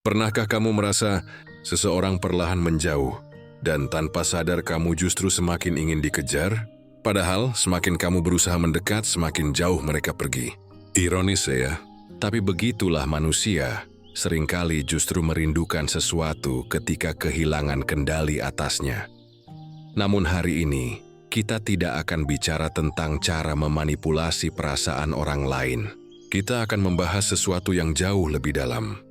Pernahkah kamu merasa seseorang perlahan menjauh dan tanpa sadar kamu justru semakin ingin dikejar? Padahal semakin kamu berusaha mendekat, semakin jauh mereka pergi. Ironis ya, tapi begitulah manusia. Seringkali justru merindukan sesuatu ketika kehilangan kendali atasnya. Namun hari ini, kita tidak akan bicara tentang cara memanipulasi perasaan orang lain. Kita akan membahas sesuatu yang jauh lebih dalam.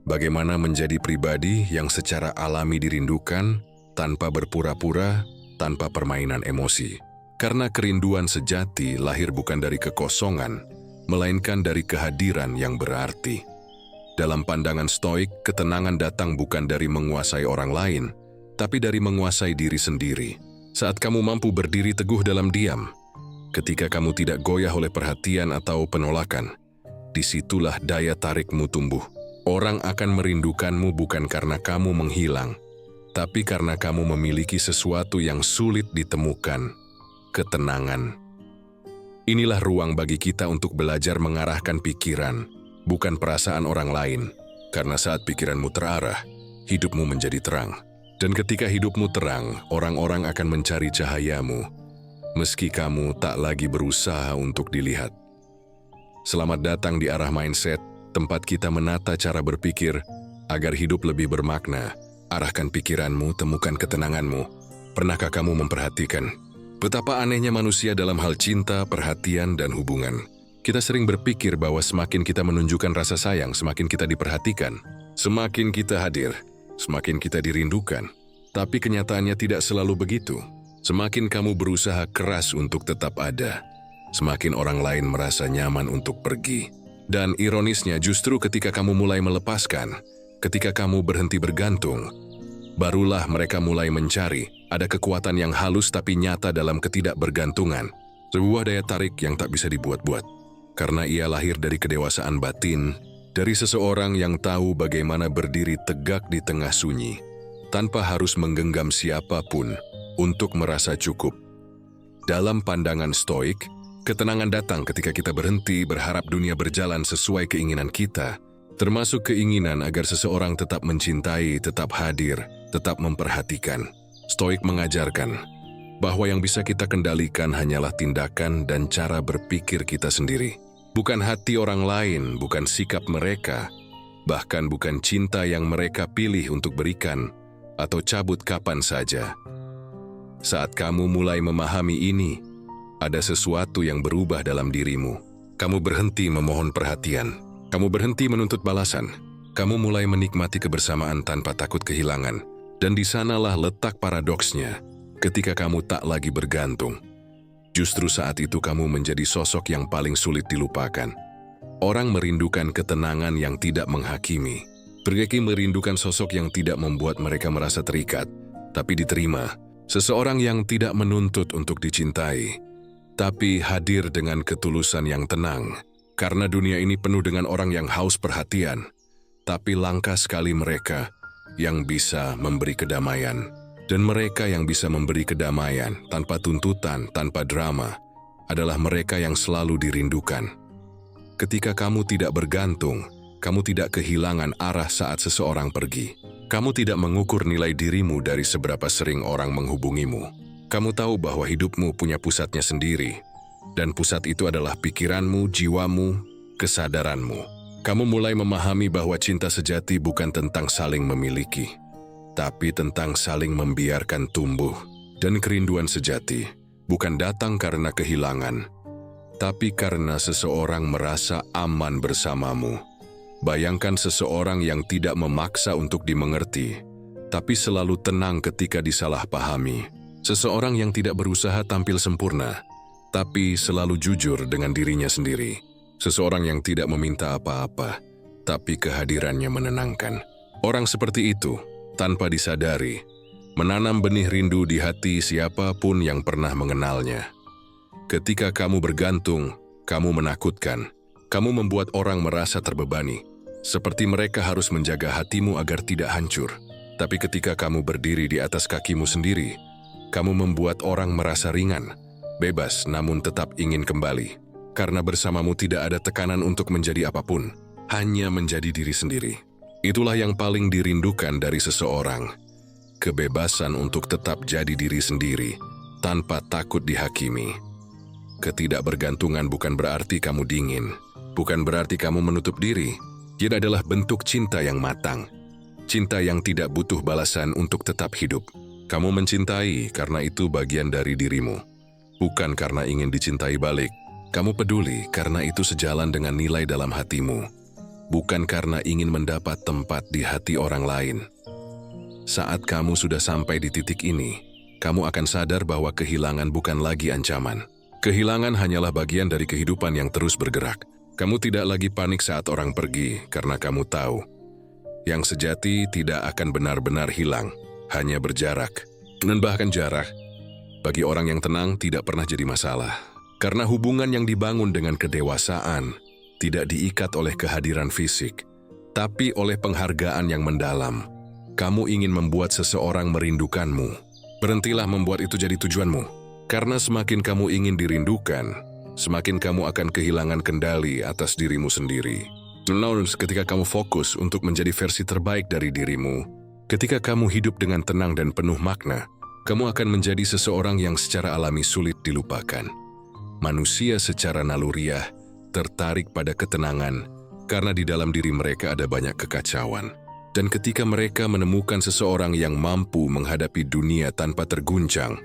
Bagaimana menjadi pribadi yang secara alami dirindukan, tanpa berpura-pura, tanpa permainan emosi. Karena kerinduan sejati lahir bukan dari kekosongan, melainkan dari kehadiran yang berarti. Dalam pandangan Stoik, ketenangan datang bukan dari menguasai orang lain, tapi dari menguasai diri sendiri. Saat kamu mampu berdiri teguh dalam diam, ketika kamu tidak goyah oleh perhatian atau penolakan, disitulah daya tarikmu tumbuh. Orang akan merindukanmu bukan karena kamu menghilang, tapi karena kamu memiliki sesuatu yang sulit ditemukan, ketenangan. Inilah ruang bagi kita untuk belajar mengarahkan pikiran, bukan perasaan orang lain, karena saat pikiranmu terarah, hidupmu menjadi terang. Dan ketika hidupmu terang, orang-orang akan mencari cahayamu, meski kamu tak lagi berusaha untuk dilihat. Selamat datang di Arah Mindset, tempat kita menata cara berpikir agar hidup lebih bermakna. Arahkan pikiranmu, temukan ketenanganmu. Pernahkah kamu memperhatikan betapa anehnya manusia dalam hal cinta, perhatian, dan hubungan? Kita sering berpikir bahwa semakin kita menunjukkan rasa sayang, semakin kita diperhatikan, semakin kita hadir, semakin kita dirindukan. Tapi kenyataannya tidak selalu begitu. Semakin kamu berusaha keras untuk tetap ada, semakin orang lain merasa nyaman untuk pergi. Dan ironisnya justru ketika kamu mulai melepaskan, ketika kamu berhenti bergantung, barulah mereka mulai mencari. Ada kekuatan yang halus tapi nyata dalam ketidakbergantungan. Sebuah daya tarik yang tak bisa dibuat-buat. Karena ia lahir dari kedewasaan batin, dari seseorang yang tahu bagaimana berdiri tegak di tengah sunyi, tanpa harus menggenggam siapapun untuk merasa cukup. Dalam pandangan Stoik, ketenangan datang ketika kita berhenti berharap dunia berjalan sesuai keinginan kita, termasuk keinginan agar seseorang tetap mencintai, tetap hadir, tetap memperhatikan. Stoik mengajarkan bahwa yang bisa kita kendalikan hanyalah tindakan dan cara berpikir kita sendiri. Bukan hati orang lain, bukan sikap mereka, bahkan bukan cinta yang mereka pilih untuk berikan atau cabut kapan saja. Saat kamu mulai memahami ini, ada sesuatu yang berubah dalam dirimu. Kamu berhenti memohon perhatian, kamu berhenti menuntut balasan, kamu mulai menikmati kebersamaan tanpa takut kehilangan. Dan di sanalah letak paradoksnya. Ketika kamu tak lagi bergantung, justru saat itu kamu menjadi sosok yang paling sulit dilupakan. Orang merindukan ketenangan yang tidak menghakimi. Mereka merindukan sosok yang tidak membuat mereka merasa terikat, tapi diterima. Seseorang yang tidak menuntut untuk dicintai, tapi hadir dengan ketulusan yang tenang. Karena dunia ini penuh dengan orang yang haus perhatian, tapi langka sekali mereka yang bisa memberi kedamaian. Dan mereka yang bisa memberi kedamaian tanpa tuntutan, tanpa drama, adalah mereka yang selalu dirindukan. Ketika kamu tidak bergantung, kamu tidak kehilangan arah saat seseorang pergi. Kamu tidak mengukur nilai dirimu dari seberapa sering orang menghubungimu. Kamu tahu bahwa hidupmu punya pusatnya sendiri, dan pusat itu adalah pikiranmu, jiwamu, kesadaranmu. Kamu mulai memahami bahwa cinta sejati bukan tentang saling memiliki, tapi tentang saling membiarkan tumbuh. Dan kerinduan sejati bukan datang karena kehilangan, tapi karena seseorang merasa aman bersamamu. Bayangkan seseorang yang tidak memaksa untuk dimengerti, tapi selalu tenang ketika disalahpahami. Seseorang yang tidak berusaha tampil sempurna, tapi selalu jujur dengan dirinya sendiri. Seseorang yang tidak meminta apa-apa, tapi kehadirannya menenangkan. Orang seperti itu, tanpa disadari, menanam benih rindu di hati siapapun yang pernah mengenalnya. Ketika kamu bergantung, kamu menakutkan. Kamu membuat orang merasa terbebani, seperti mereka harus menjaga hatimu agar tidak hancur. Tapi ketika kamu berdiri di atas kakimu sendiri, kamu membuat orang merasa ringan, bebas namun tetap ingin kembali. Karena bersamamu tidak ada tekanan untuk menjadi apapun, hanya menjadi diri sendiri. Itulah yang paling dirindukan dari seseorang. Kebebasan untuk tetap jadi diri sendiri, tanpa takut dihakimi. Ketidakbergantungan bukan berarti kamu dingin, bukan berarti kamu menutup diri. Dia adalah bentuk cinta yang matang. Cinta yang tidak butuh balasan untuk tetap hidup. Kamu mencintai karena itu bagian dari dirimu. Bukan karena ingin dicintai balik. Kamu peduli karena itu sejalan dengan nilai dalam hatimu. Bukan karena ingin mendapat tempat di hati orang lain. Saat kamu sudah sampai di titik ini, kamu akan sadar bahwa kehilangan bukan lagi ancaman. Kehilangan hanyalah bagian dari kehidupan yang terus bergerak. Kamu tidak lagi panik saat orang pergi karena kamu tahu. Yang sejati tidak akan benar-benar hilang, hanya berjarak. Dan bahkan jarak, bagi orang yang tenang tidak pernah jadi masalah. Karena hubungan yang dibangun dengan kedewasaan tidak diikat oleh kehadiran fisik, tapi oleh penghargaan yang mendalam. Kamu ingin membuat seseorang merindukanmu. Berhentilah membuat itu jadi tujuanmu. Karena semakin kamu ingin dirindukan, semakin kamu akan kehilangan kendali atas dirimu sendiri. Namun, ketika kamu fokus untuk menjadi versi terbaik dari dirimu, ketika kamu hidup dengan tenang dan penuh makna, kamu akan menjadi seseorang yang secara alami sulit dilupakan. Manusia secara naluriah tertarik pada ketenangan karena di dalam diri mereka ada banyak kekacauan. Dan ketika mereka menemukan seseorang yang mampu menghadapi dunia tanpa terguncang,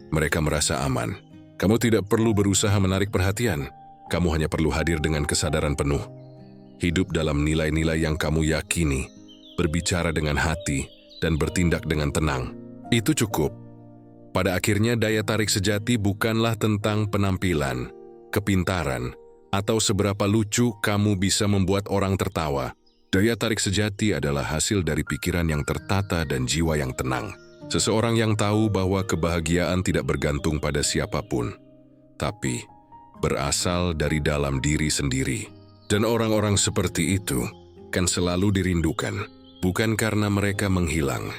mereka merasa aman. Kamu tidak perlu berusaha menarik perhatian, kamu hanya perlu hadir dengan kesadaran penuh. Hidup dalam nilai-nilai yang kamu yakini, berbicara dengan hati, dan bertindak dengan tenang. Itu cukup. Pada akhirnya daya tarik sejati bukanlah tentang penampilan, kepintaran, atau seberapa lucu kamu bisa membuat orang tertawa. Daya tarik sejati adalah hasil dari pikiran yang tertata dan jiwa yang tenang. Seseorang yang tahu bahwa kebahagiaan tidak bergantung pada siapapun, tapi berasal dari dalam diri sendiri. Dan orang-orang seperti itu kan selalu dirindukan, bukan karena mereka menghilang,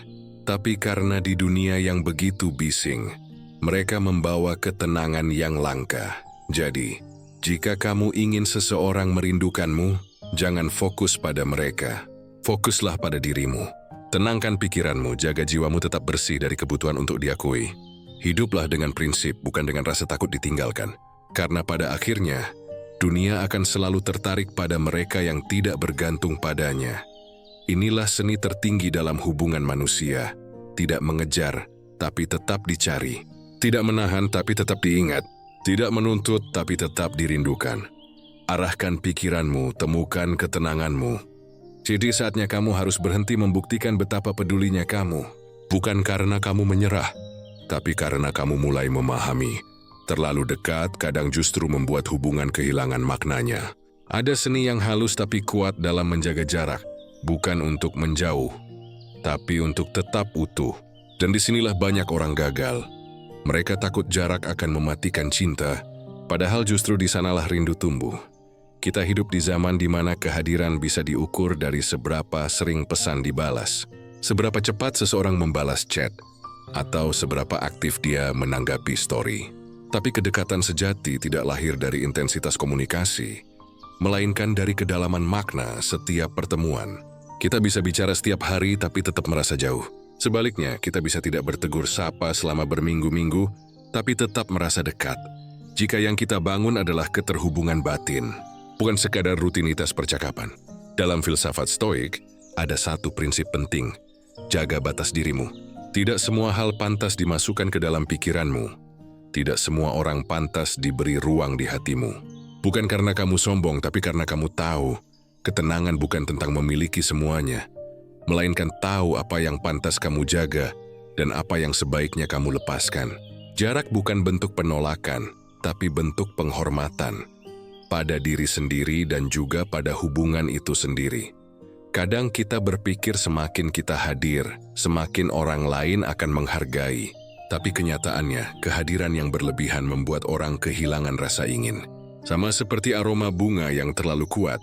tapi karena di dunia yang begitu bising, mereka membawa ketenangan yang langka. Jadi, jika kamu ingin seseorang merindukanmu, jangan fokus pada mereka, fokuslah pada dirimu. Tenangkan pikiranmu, jaga jiwamu tetap bersih dari kebutuhan untuk diakui. Hiduplah dengan prinsip, bukan dengan rasa takut ditinggalkan. Karena pada akhirnya, dunia akan selalu tertarik pada mereka yang tidak bergantung padanya. Inilah seni tertinggi dalam hubungan manusia. Tidak mengejar, tapi tetap dicari. Tidak menahan, tapi tetap diingat. Tidak menuntut, tapi tetap dirindukan. Arahkan pikiranmu, temukan ketenanganmu. Jadi saatnya kamu harus berhenti membuktikan betapa pedulinya kamu. Bukan karena kamu menyerah, tapi karena kamu mulai memahami. Terlalu dekat kadang justru membuat hubungan kehilangan maknanya. Ada seni yang halus tapi kuat dalam menjaga jarak. Bukan untuk menjauh, tapi untuk tetap utuh. Dan disinilah banyak orang gagal. Mereka takut jarak akan mematikan cinta, padahal justru di sanalah rindu tumbuh. Kita hidup di zaman di mana kehadiran bisa diukur dari seberapa sering pesan dibalas, seberapa cepat seseorang membalas chat, atau seberapa aktif dia menanggapi story. Tapi kedekatan sejati tidak lahir dari intensitas komunikasi, melainkan dari kedalaman makna setiap pertemuan. Kita bisa bicara setiap hari tapi tetap merasa jauh. Sebaliknya, kita bisa tidak bertegur sapa selama berminggu-minggu, tapi tetap merasa dekat. Jika yang kita bangun adalah keterhubungan batin, bukan sekadar rutinitas percakapan. Dalam filsafat Stoik, ada satu prinsip penting, jaga batas dirimu. Tidak semua hal pantas dimasukkan ke dalam pikiranmu. Tidak semua orang pantas diberi ruang di hatimu. Bukan karena kamu sombong, tapi karena kamu tahu, ketenangan bukan tentang memiliki semuanya, melainkan tahu apa yang pantas kamu jaga dan apa yang sebaiknya kamu lepaskan. Jarak bukan bentuk penolakan, tapi bentuk penghormatan pada diri sendiri dan juga pada hubungan itu sendiri. Kadang kita berpikir semakin kita hadir, semakin orang lain akan menghargai. Tapi kenyataannya, kehadiran yang berlebihan membuat orang kehilangan rasa ingin. Sama seperti aroma bunga yang terlalu kuat.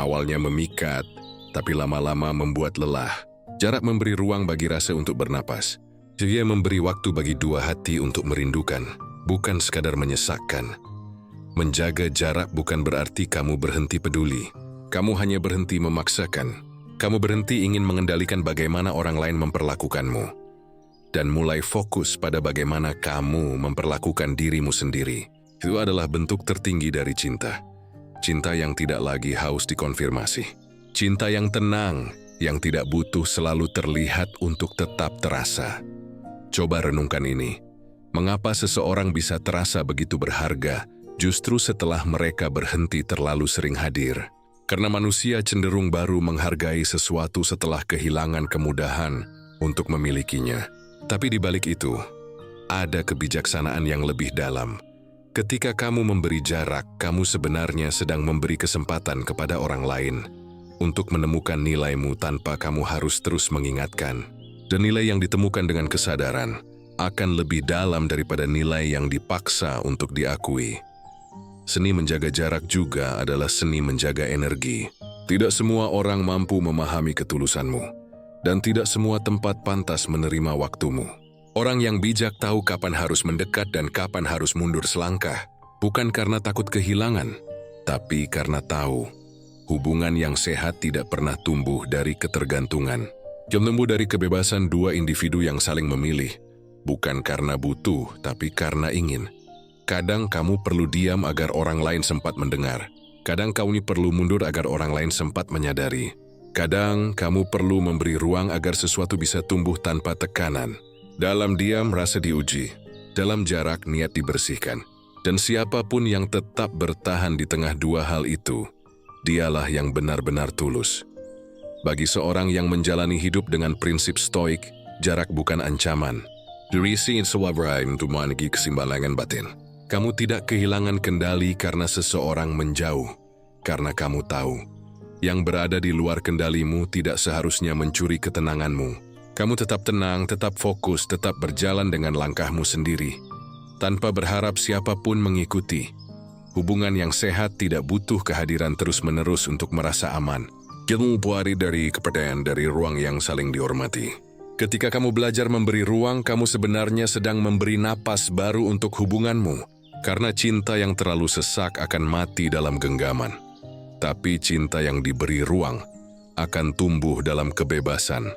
Awalnya memikat, tapi lama-lama membuat lelah. Jarak memberi ruang bagi rasa untuk bernapas. Dia memberi waktu bagi dua hati untuk merindukan, bukan sekadar menyesakkan. Menjaga jarak bukan berarti kamu berhenti peduli. Kamu hanya berhenti memaksakan. Kamu berhenti ingin mengendalikan bagaimana orang lain memperlakukanmu, dan mulai fokus pada bagaimana kamu memperlakukan dirimu sendiri. Itu adalah bentuk tertinggi dari cinta. Cinta yang tidak lagi haus dikonfirmasi. Cinta yang tenang, yang tidak butuh selalu terlihat untuk tetap terasa. Coba renungkan ini. Mengapa seseorang bisa terasa begitu berharga justru setelah mereka berhenti terlalu sering hadir? Karena manusia cenderung baru menghargai sesuatu setelah kehilangan kemudahan untuk memilikinya. Tapi di balik itu, ada kebijaksanaan yang lebih dalam. Ketika kamu memberi jarak, kamu sebenarnya sedang memberi kesempatan kepada orang lain untuk menemukan nilaimu tanpa kamu harus terus mengingatkan. Dan nilai yang ditemukan dengan kesadaran akan lebih dalam daripada nilai yang dipaksa untuk diakui. Seni menjaga jarak juga adalah seni menjaga energi. Tidak semua orang mampu memahami ketulusanmu, dan tidak semua tempat pantas menerima waktumu. Orang yang bijak tahu kapan harus mendekat dan kapan harus mundur selangkah, bukan karena takut kehilangan, tapi karena tahu hubungan yang sehat tidak pernah tumbuh dari ketergantungan. Tumbuh dari kebebasan dua individu yang saling memilih, bukan karena butuh, tapi karena ingin. Kadang kamu perlu diam agar orang lain sempat mendengar. Kadang kamu perlu mundur agar orang lain sempat menyadari. Kadang kamu perlu memberi ruang agar sesuatu bisa tumbuh tanpa tekanan. Dalam diam rasa diuji, dalam jarak niat dibersihkan. Dan siapapun yang tetap bertahan di tengah dua hal itu, dialah yang benar-benar tulus. Bagi seorang yang menjalani hidup dengan prinsip stoik, jarak bukan ancaman. Dirisi insuwabraim untuk memiliki keseimbangan batin. Kamu tidak kehilangan kendali karena seseorang menjauh, karena kamu tahu yang berada di luar kendalimu tidak seharusnya mencuri ketenanganmu. Kamu tetap tenang, tetap fokus, tetap berjalan dengan langkahmu sendiri, tanpa berharap siapapun mengikuti. Hubungan yang sehat tidak butuh kehadiran terus-menerus untuk merasa aman. Ilmu buari dari kepercayaan dari ruang yang saling dihormati. Ketika kamu belajar memberi ruang, kamu sebenarnya sedang memberi napas baru untuk hubunganmu. Karena cinta yang terlalu sesak akan mati dalam genggaman. Tapi cinta yang diberi ruang akan tumbuh dalam kebebasan.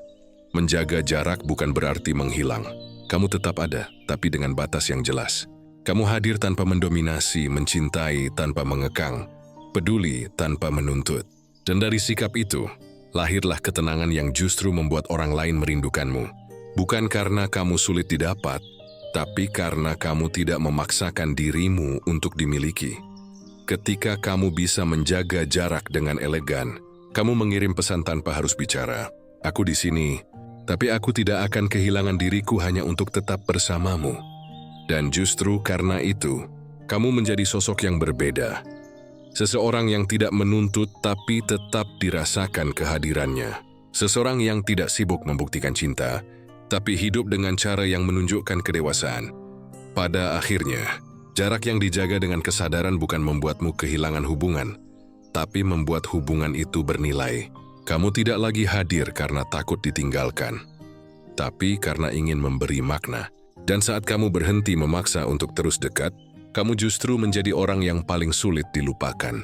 Menjaga jarak bukan berarti menghilang. Kamu tetap ada, tapi dengan batas yang jelas. Kamu hadir tanpa mendominasi, mencintai tanpa mengekang, peduli tanpa menuntut. Dan dari sikap itu, lahirlah ketenangan yang justru membuat orang lain merindukanmu. Bukan karena kamu sulit didapat, tapi karena kamu tidak memaksakan dirimu untuk dimiliki. Ketika kamu bisa menjaga jarak dengan elegan, kamu mengirim pesan tanpa harus bicara. Aku di sini, tapi aku tidak akan kehilangan diriku hanya untuk tetap bersamamu. Dan justru karena itu, kamu menjadi sosok yang berbeda. Seseorang yang tidak menuntut tapi tetap dirasakan kehadirannya. Seseorang yang tidak sibuk membuktikan cinta, tapi hidup dengan cara yang menunjukkan kedewasaan. Pada akhirnya, jarak yang dijaga dengan kesadaran bukan membuatmu kehilangan hubungan, tapi membuat hubungan itu bernilai. Kamu tidak lagi hadir karena takut ditinggalkan, tapi karena ingin memberi makna. Dan saat kamu berhenti memaksa untuk terus dekat, kamu justru menjadi orang yang paling sulit dilupakan.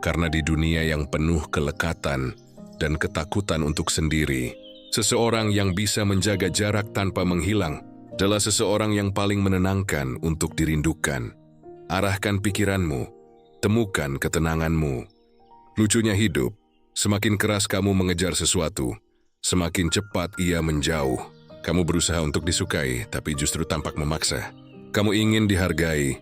Karena di dunia yang penuh kelekatan dan ketakutan untuk sendiri, seseorang yang bisa menjaga jarak tanpa menghilang adalah seseorang yang paling menenangkan untuk dirindukan. Arahkan pikiranmu, temukan ketenanganmu. Lucunya hidup, semakin keras kamu mengejar sesuatu, semakin cepat ia menjauh. Kamu berusaha untuk disukai, tapi justru tampak memaksa. Kamu ingin dihargai,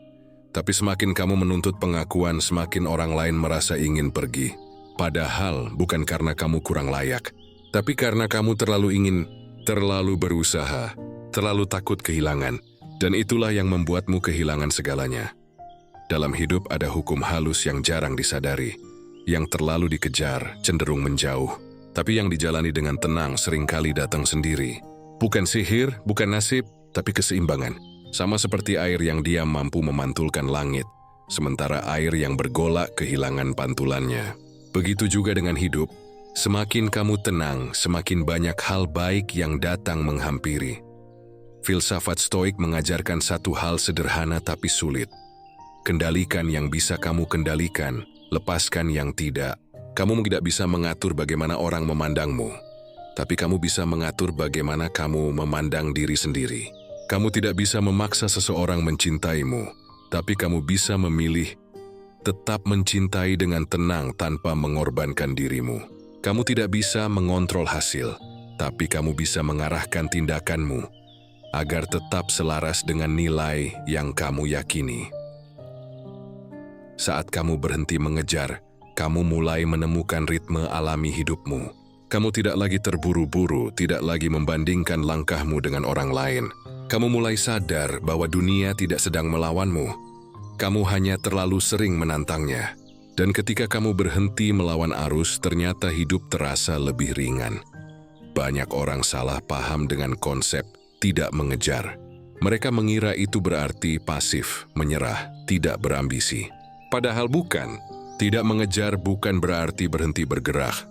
tapi semakin kamu menuntut pengakuan, semakin orang lain merasa ingin pergi. Padahal bukan karena kamu kurang layak, tapi karena kamu terlalu ingin, terlalu berusaha, terlalu takut kehilangan, dan itulah yang membuatmu kehilangan segalanya. Dalam hidup ada hukum halus yang jarang disadari. Yang terlalu dikejar cenderung menjauh, tapi yang dijalani dengan tenang seringkali datang sendiri. Bukan sihir, bukan nasib, tapi keseimbangan. Sama seperti air yang diam mampu memantulkan langit, sementara air yang bergolak kehilangan pantulannya. Begitu juga dengan hidup, semakin kamu tenang, semakin banyak hal baik yang datang menghampiri. Filsafat Stoik mengajarkan satu hal sederhana tapi sulit. Kendalikan yang bisa kamu kendalikan, lepaskan yang tidak. Kamu tidak bisa mengatur bagaimana orang memandangmu, tapi kamu bisa mengatur bagaimana kamu memandang diri sendiri. Kamu tidak bisa memaksa seseorang mencintaimu, tapi kamu bisa memilih tetap mencintai dengan tenang tanpa mengorbankan dirimu. Kamu tidak bisa mengontrol hasil, tapi kamu bisa mengarahkan tindakanmu agar tetap selaras dengan nilai yang kamu yakini. Saat kamu berhenti mengejar, kamu mulai menemukan ritme alami hidupmu. Kamu tidak lagi terburu-buru, tidak lagi membandingkan langkahmu dengan orang lain. Kamu mulai sadar bahwa dunia tidak sedang melawanmu. Kamu hanya terlalu sering menantangnya. Dan ketika kamu berhenti melawan arus, ternyata hidup terasa lebih ringan. Banyak orang salah paham dengan konsep tidak mengejar. Mereka mengira itu berarti pasif, menyerah, tidak berambisi. Padahal bukan. Tidak mengejar bukan berarti berhenti bergerak.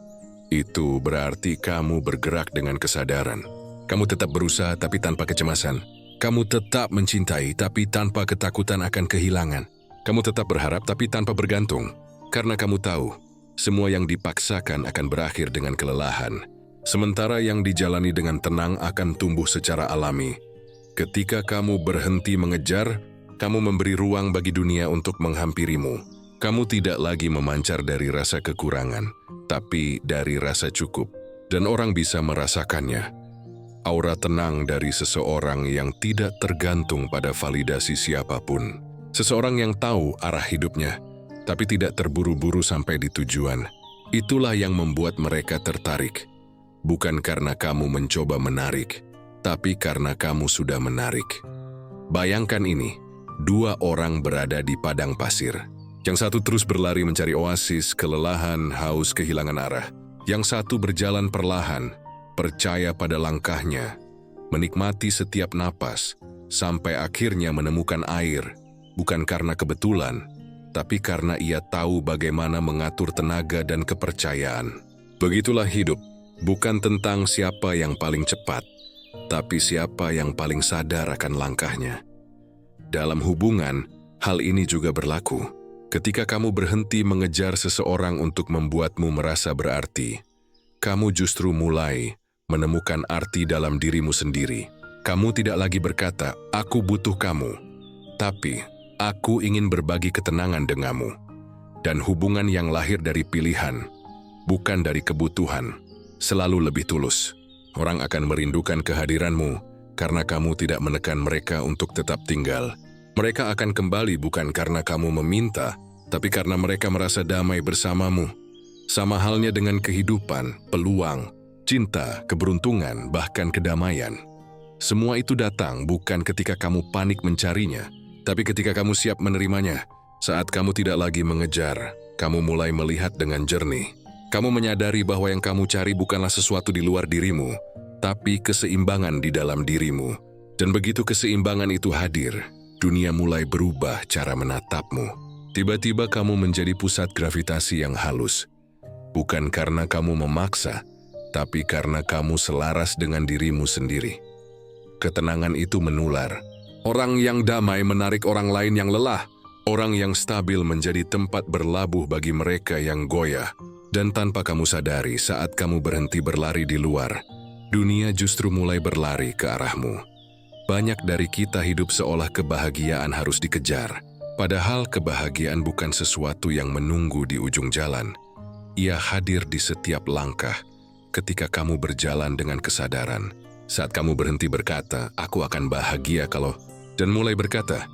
Itu berarti kamu bergerak dengan kesadaran. Kamu tetap berusaha tapi tanpa kecemasan. Kamu tetap mencintai tapi tanpa ketakutan akan kehilangan. Kamu tetap berharap tapi tanpa bergantung. Karena kamu tahu, semua yang dipaksakan akan berakhir dengan kelelahan. Sementara yang dijalani dengan tenang akan tumbuh secara alami. Ketika kamu berhenti mengejar, kamu memberi ruang bagi dunia untuk menghampirimu. Kamu tidak lagi memancar dari rasa kekurangan, tapi dari rasa cukup. Dan orang bisa merasakannya. Aura tenang dari seseorang yang tidak tergantung pada validasi siapapun. Seseorang yang tahu arah hidupnya, tapi tidak terburu-buru sampai di tujuan. Itulah yang membuat mereka tertarik. Bukan karena kamu mencoba menarik, tapi karena kamu sudah menarik. Bayangkan ini, dua orang berada di padang pasir. Yang satu terus berlari mencari oasis, kelelahan, haus, kehilangan arah. Yang satu berjalan perlahan, percaya pada langkahnya, menikmati setiap napas, sampai akhirnya menemukan air, bukan karena kebetulan, tapi karena ia tahu bagaimana mengatur tenaga dan kepercayaan. Begitulah hidup, bukan tentang siapa yang paling cepat, tapi siapa yang paling sadar akan langkahnya. Dalam hubungan, hal ini juga berlaku. Ketika kamu berhenti mengejar seseorang untuk membuatmu merasa berarti, kamu justru mulai menemukan arti dalam dirimu sendiri. Kamu tidak lagi berkata, "Aku butuh kamu," tapi "Aku ingin berbagi ketenangan denganmu." Dan hubungan yang lahir dari pilihan, bukan dari kebutuhan, selalu lebih tulus. Orang akan merindukan kehadiranmu karena kamu tidak menekan mereka untuk tetap tinggal. Mereka akan kembali bukan karena kamu meminta, tapi karena mereka merasa damai bersamamu. Sama halnya dengan kehidupan, peluang, cinta, keberuntungan, bahkan kedamaian. Semua itu datang bukan ketika kamu panik mencarinya, tapi ketika kamu siap menerimanya. Saat kamu tidak lagi mengejar, kamu mulai melihat dengan jernih. Kamu menyadari bahwa yang kamu cari bukanlah sesuatu di luar dirimu, tapi keseimbangan di dalam dirimu. Dan begitu keseimbangan itu hadir, dunia mulai berubah cara menatapmu. Tiba-tiba kamu menjadi pusat gravitasi yang halus. Bukan karena kamu memaksa, tapi karena kamu selaras dengan dirimu sendiri. Ketenangan itu menular. Orang yang damai menarik orang lain yang lelah. Orang yang stabil menjadi tempat berlabuh bagi mereka yang goyah. Dan tanpa kamu sadari, saat kamu berhenti berlari di luar, dunia justru mulai berlari ke arahmu. Banyak dari kita hidup seolah kebahagiaan harus dikejar. Padahal kebahagiaan bukan sesuatu yang menunggu di ujung jalan. Ia hadir di setiap langkah ketika kamu berjalan dengan kesadaran. Saat kamu berhenti berkata, "Aku akan bahagia kalau," dan mulai berkata,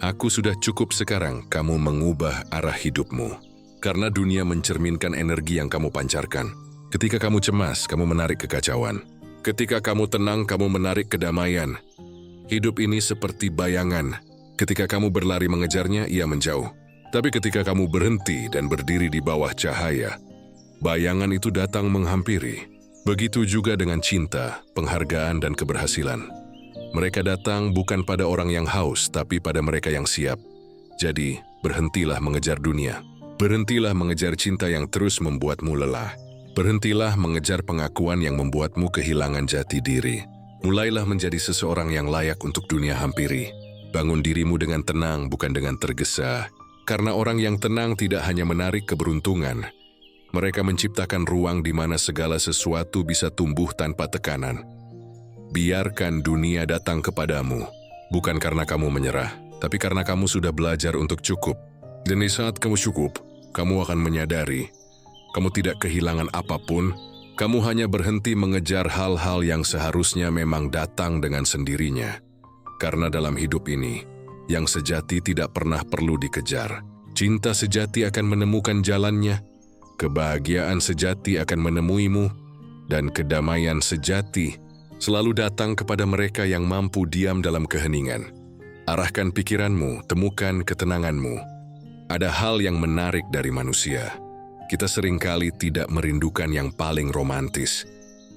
"Aku sudah cukup sekarang," kamu mengubah arah hidupmu. Karena dunia mencerminkan energi yang kamu pancarkan. Ketika kamu cemas, kamu menarik kekacauan. Ketika kamu tenang, kamu menarik kedamaian. Hidup ini seperti bayangan. Ketika kamu berlari mengejarnya, ia menjauh. Tapi ketika kamu berhenti dan berdiri di bawah cahaya, bayangan itu datang menghampiri. Begitu juga dengan cinta, penghargaan, dan keberhasilan. Mereka datang bukan pada orang yang haus, tapi pada mereka yang siap. Jadi, berhentilah mengejar dunia. Berhentilah mengejar cinta yang terus membuatmu lelah. Berhentilah mengejar pengakuan yang membuatmu kehilangan jati diri. Mulailah menjadi seseorang yang layak untuk dunia hampiri. Bangun dirimu dengan tenang, bukan dengan tergesa. Karena orang yang tenang tidak hanya menarik keberuntungan, Mereka menciptakan ruang di mana segala sesuatu bisa tumbuh tanpa tekanan. Biarkan dunia datang kepadamu, bukan karena kamu menyerah, tapi karena kamu sudah belajar untuk cukup. Dan di saat kamu cukup, kamu akan menyadari, kamu tidak kehilangan apapun, kamu hanya berhenti mengejar hal-hal yang seharusnya memang datang dengan sendirinya. Karena dalam hidup ini, yang sejati tidak pernah perlu dikejar. Cinta sejati akan menemukan jalannya, kebahagiaan sejati akan menemuimu, dan kedamaian sejati selalu datang kepada mereka yang mampu diam dalam keheningan. Arahkan pikiranmu, temukan ketenanganmu. Ada hal yang menarik dari manusia. Kita seringkali tidak merindukan yang paling romantis,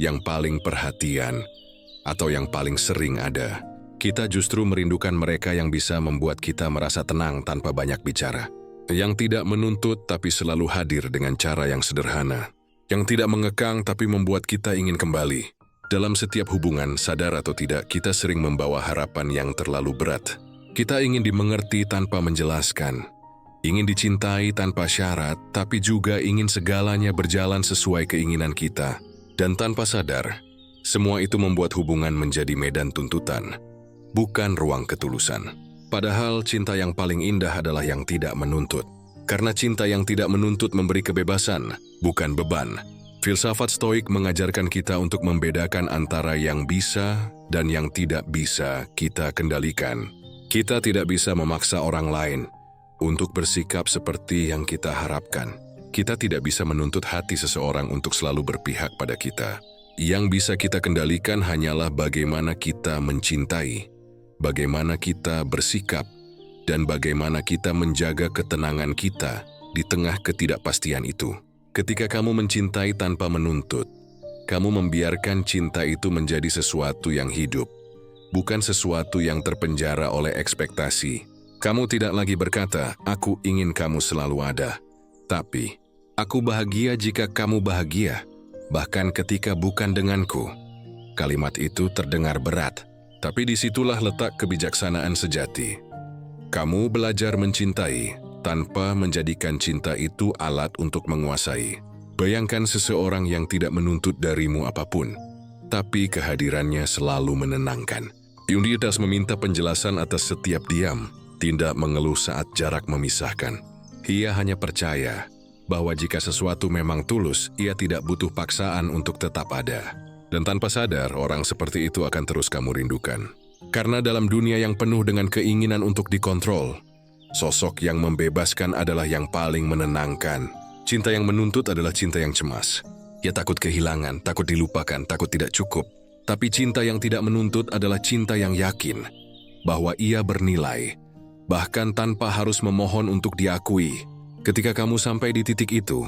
yang paling perhatian, atau yang paling sering ada. Kita justru merindukan mereka yang bisa membuat kita merasa tenang tanpa banyak bicara. Yang tidak menuntut tapi selalu hadir dengan cara yang sederhana. Yang tidak mengekang tapi membuat kita ingin kembali. Dalam setiap hubungan, sadar atau tidak, kita sering membawa harapan yang terlalu berat. Kita ingin dimengerti tanpa menjelaskan. Ingin dicintai tanpa syarat, tapi juga ingin segalanya berjalan sesuai keinginan kita. Dan tanpa sadar, semua itu membuat hubungan menjadi medan tuntutan, bukan ruang ketulusan. Padahal cinta yang paling indah adalah yang tidak menuntut. Karena cinta yang tidak menuntut memberi kebebasan, bukan beban. Filsafat Stoik mengajarkan kita untuk membedakan antara yang bisa dan yang tidak bisa kita kendalikan. Kita tidak bisa memaksa orang lain untuk bersikap seperti yang kita harapkan. Kita tidak bisa menuntut hati seseorang untuk selalu berpihak pada kita. Yang bisa kita kendalikan hanyalah bagaimana kita mencintai, bagaimana kita bersikap, dan bagaimana kita menjaga ketenangan kita di tengah ketidakpastian itu. Ketika kamu mencintai tanpa menuntut, kamu membiarkan cinta itu menjadi sesuatu yang hidup, bukan sesuatu yang terpenjara oleh ekspektasi. Kamu tidak lagi berkata, "Aku ingin kamu selalu ada." Tapi, "Aku bahagia jika kamu bahagia, bahkan ketika bukan denganku." Kalimat itu terdengar berat, tapi disitulah letak kebijaksanaan sejati. Kamu belajar mencintai tanpa menjadikan cinta itu alat untuk menguasai. Bayangkan seseorang yang tidak menuntut darimu apapun, tapi kehadirannya selalu menenangkan. Yunditas meminta penjelasan atas setiap diam, tidak mengeluh saat jarak memisahkan. Ia hanya percaya bahwa jika sesuatu memang tulus, ia tidak butuh paksaan untuk tetap ada. Dan tanpa sadar, orang seperti itu akan terus kamu rindukan. Karena dalam dunia yang penuh dengan keinginan untuk dikontrol, sosok yang membebaskan adalah yang paling menenangkan. Cinta yang menuntut adalah cinta yang cemas. Ia takut kehilangan, takut dilupakan, takut tidak cukup. Tapi cinta yang tidak menuntut adalah cinta yang yakin bahwa ia bernilai, bahkan tanpa harus memohon untuk diakui. Ketika kamu sampai di titik itu,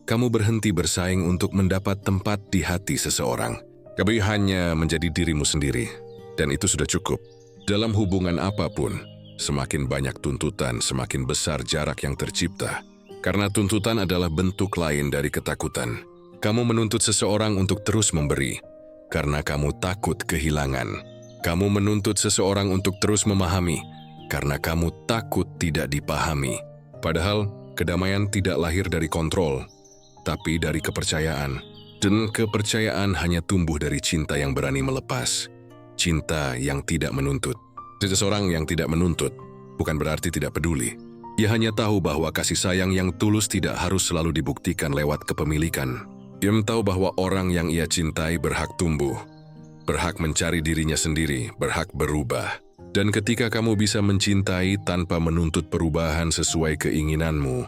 kamu berhenti bersaing untuk mendapat tempat di hati seseorang. Kamu hanya menjadi dirimu sendiri, dan itu sudah cukup. Dalam hubungan apapun, semakin banyak tuntutan, semakin besar jarak yang tercipta. Karena tuntutan adalah bentuk lain dari ketakutan. Kamu menuntut seseorang untuk terus memberi, karena kamu takut kehilangan. Kamu menuntut seseorang untuk terus memahami, karena kamu takut tidak dipahami. Padahal, kedamaian tidak lahir dari kontrol, tapi dari kepercayaan. Dan kepercayaan hanya tumbuh dari cinta yang berani melepas. Cinta yang tidak menuntut. Seseorang yang tidak menuntut bukan berarti tidak peduli. Ia hanya tahu bahwa kasih sayang yang tulus tidak harus selalu dibuktikan lewat kepemilikan. Ia tahu bahwa orang yang ia cintai berhak tumbuh, berhak mencari dirinya sendiri, berhak berubah. Dan ketika kamu bisa mencintai tanpa menuntut perubahan sesuai keinginanmu,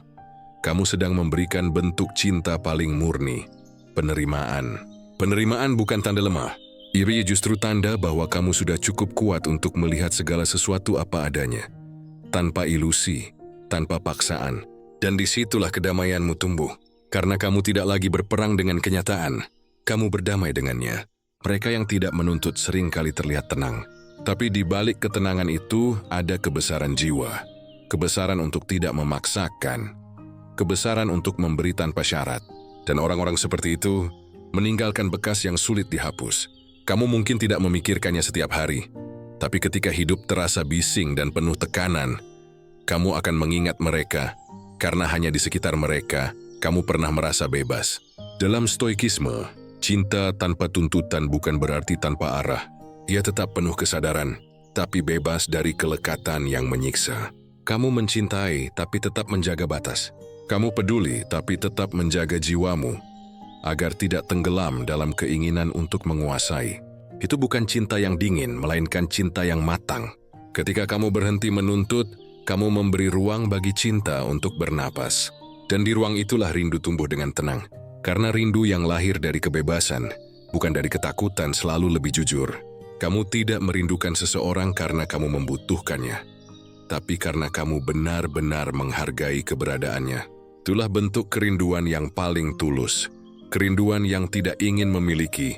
kamu sedang memberikan bentuk cinta paling murni, penerimaan. Penerimaan bukan tanda lemah. Ia justru tanda bahwa kamu sudah cukup kuat untuk melihat segala sesuatu apa adanya, tanpa ilusi, tanpa paksaan. Dan disitulah kedamaianmu tumbuh. Karena kamu tidak lagi berperang dengan kenyataan, kamu berdamai dengannya. Mereka yang tidak menuntut seringkali terlihat tenang. Tapi di balik ketenangan itu ada kebesaran jiwa, kebesaran untuk tidak memaksakan, kebesaran untuk memberi tanpa syarat. Dan orang-orang seperti itu meninggalkan bekas yang sulit dihapus. Kamu mungkin tidak memikirkannya setiap hari, tapi ketika hidup terasa bising dan penuh tekanan, kamu akan mengingat mereka, karena hanya di sekitar mereka, kamu pernah merasa bebas. Dalam stoikisme, cinta tanpa tuntutan bukan berarti tanpa arah. Ia tetap penuh kesadaran, tapi bebas dari kelekatan yang menyiksa. Kamu mencintai, tapi tetap menjaga batas. Kamu peduli, tapi tetap menjaga jiwamu, agar tidak tenggelam dalam keinginan untuk menguasai. Itu bukan cinta yang dingin, melainkan cinta yang matang. Ketika kamu berhenti menuntut, kamu memberi ruang bagi cinta untuk bernapas. Dan di ruang itulah rindu tumbuh dengan tenang. Karena rindu yang lahir dari kebebasan, bukan dari ketakutan, selalu lebih jujur. Kamu tidak merindukan seseorang karena kamu membutuhkannya, tapi karena kamu benar-benar menghargai keberadaannya. Itulah bentuk kerinduan yang paling tulus. Kerinduan yang tidak ingin memiliki,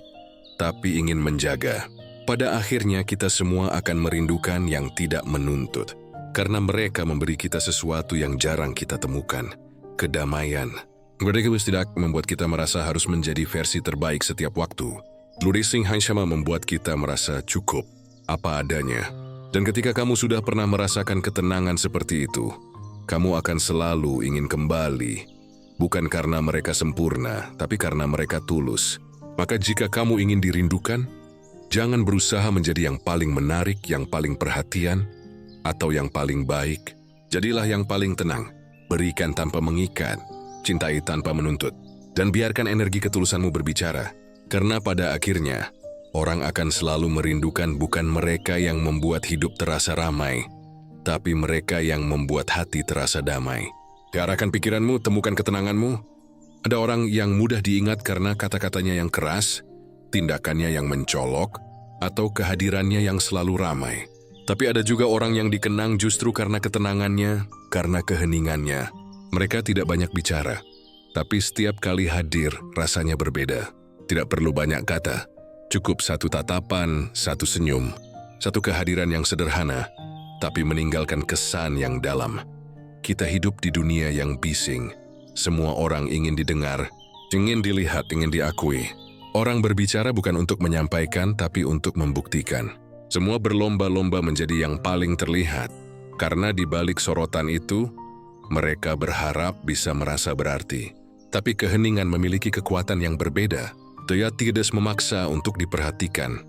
tapi ingin menjaga. Pada akhirnya kita semua akan merindukan yang tidak menuntut. Karena mereka memberi kita sesuatu yang jarang kita temukan. Kedamaian. Mereka tidak membuat kita merasa harus menjadi versi terbaik setiap waktu. Lurising hanya membuat kita merasa cukup, apa adanya. Dan ketika kamu sudah pernah merasakan ketenangan seperti itu, kamu akan selalu ingin kembali. Bukan karena mereka sempurna, tapi karena mereka tulus. Maka jika kamu ingin dirindukan, jangan berusaha menjadi yang paling menarik, yang paling perhatian, atau yang paling baik. Jadilah yang paling tenang. Berikan tanpa mengikat, cintai tanpa menuntut. Dan biarkan energi ketulusanmu berbicara. Karena pada akhirnya, orang akan selalu merindukan bukan mereka yang membuat hidup terasa ramai, tapi mereka yang membuat hati terasa damai. Arahkan pikiranmu, temukan ketenanganmu. Ada orang yang mudah diingat karena kata-katanya yang keras, tindakannya yang mencolok, atau kehadirannya yang selalu ramai. Tapi ada juga orang yang dikenang justru karena ketenangannya, karena keheningannya. Mereka tidak banyak bicara, tapi setiap kali hadir rasanya berbeda. Tidak perlu banyak kata, cukup satu tatapan, satu senyum, satu kehadiran yang sederhana, tapi meninggalkan kesan yang dalam. Kita hidup di dunia yang bising. Semua orang ingin didengar, ingin dilihat, ingin diakui. Orang berbicara bukan untuk menyampaikan, tapi untuk membuktikan. Semua berlomba-lomba menjadi yang paling terlihat. Karena di balik sorotan itu, mereka berharap bisa merasa berarti. Tapi keheningan memiliki kekuatan yang berbeda. Dia tidak memaksa untuk diperhatikan,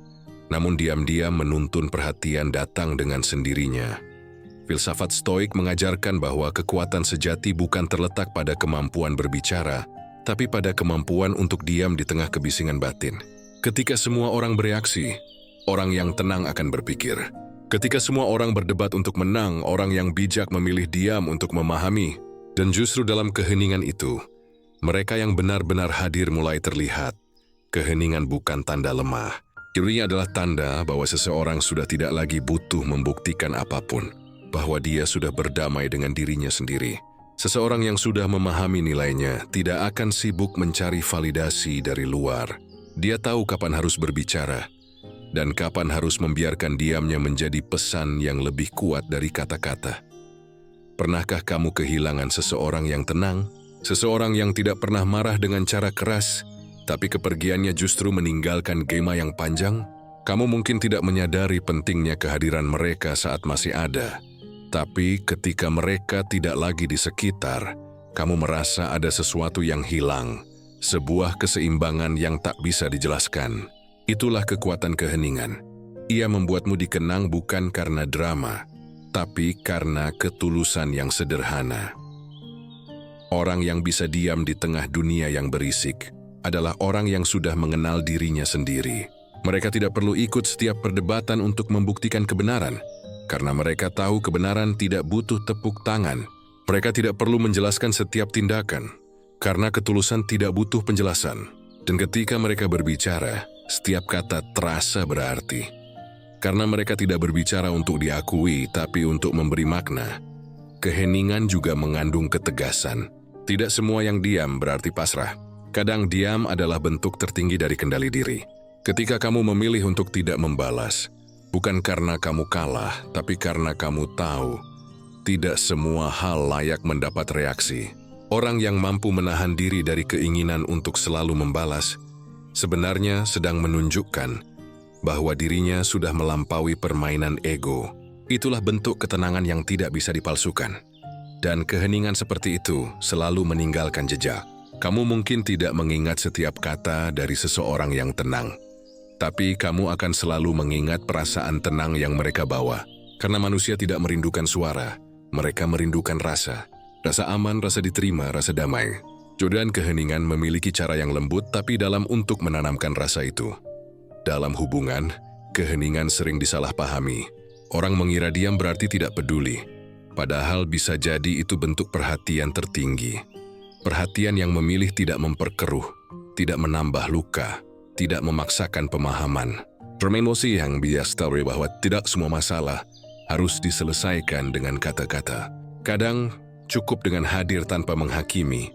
namun diam-diam menuntun perhatian datang dengan sendirinya. Filsafat Stoik mengajarkan bahwa kekuatan sejati bukan terletak pada kemampuan berbicara, tapi pada kemampuan untuk diam di tengah kebisingan batin. Ketika semua orang bereaksi, orang yang tenang akan berpikir. Ketika semua orang berdebat untuk menang, orang yang bijak memilih diam untuk memahami. Dan justru dalam keheningan itu, mereka yang benar-benar hadir mulai terlihat. Keheningan bukan tanda lemah. Ini adalah tanda bahwa seseorang sudah tidak lagi butuh membuktikan apapun, bahwa dia sudah berdamai dengan dirinya sendiri. Seseorang yang sudah memahami nilainya tidak akan sibuk mencari validasi dari luar. Dia tahu kapan harus berbicara, dan kapan harus membiarkan diamnya menjadi pesan yang lebih kuat dari kata-kata. Pernahkah kamu kehilangan seseorang yang tenang? Seseorang yang tidak pernah marah dengan cara keras, tapi kepergiannya justru meninggalkan gema yang panjang? Kamu mungkin tidak menyadari pentingnya kehadiran mereka saat masih ada. Tapi ketika mereka tidak lagi di sekitar, kamu merasa ada sesuatu yang hilang, sebuah keseimbangan yang tak bisa dijelaskan. Itulah kekuatan keheningan. Ia membuatmu dikenang bukan karena drama, tapi karena ketulusan yang sederhana. Orang yang bisa diam di tengah dunia yang berisik adalah orang yang sudah mengenal dirinya sendiri. Mereka tidak perlu ikut setiap perdebatan untuk membuktikan kebenaran. Karena mereka tahu kebenaran tidak butuh tepuk tangan. Mereka tidak perlu menjelaskan setiap tindakan, karena ketulusan tidak butuh penjelasan. Dan ketika mereka berbicara, setiap kata terasa berarti. Karena mereka tidak berbicara untuk diakui, tapi untuk memberi makna. Keheningan juga mengandung ketegasan. Tidak semua yang diam berarti pasrah. Kadang diam adalah bentuk tertinggi dari kendali diri. Ketika kamu memilih untuk tidak membalas, bukan karena kamu kalah, tapi karena kamu tahu tidak semua hal layak mendapat reaksi. Orang yang mampu menahan diri dari keinginan untuk selalu membalas, sebenarnya sedang menunjukkan bahwa dirinya sudah melampaui permainan ego. Itulah bentuk ketenangan yang tidak bisa dipalsukan. Dan keheningan seperti itu selalu meninggalkan jejak. Kamu mungkin tidak mengingat setiap kata dari seseorang yang tenang, tapi kamu akan selalu mengingat perasaan tenang yang mereka bawa. Karena manusia tidak merindukan suara, mereka merindukan rasa. Rasa aman, rasa diterima, rasa damai. Dan keheningan memiliki cara yang lembut tapi dalam untuk menanamkan rasa itu. Dalam hubungan, keheningan sering disalahpahami. Orang mengira diam berarti tidak peduli. Padahal bisa jadi itu bentuk perhatian tertinggi. Perhatian yang memilih tidak memperkeruh, tidak menambah luka, tidak memaksakan pemahaman. Emosi yang biasa tahu bahwa tidak semua masalah harus diselesaikan dengan kata-kata. Kadang cukup dengan hadir tanpa menghakimi.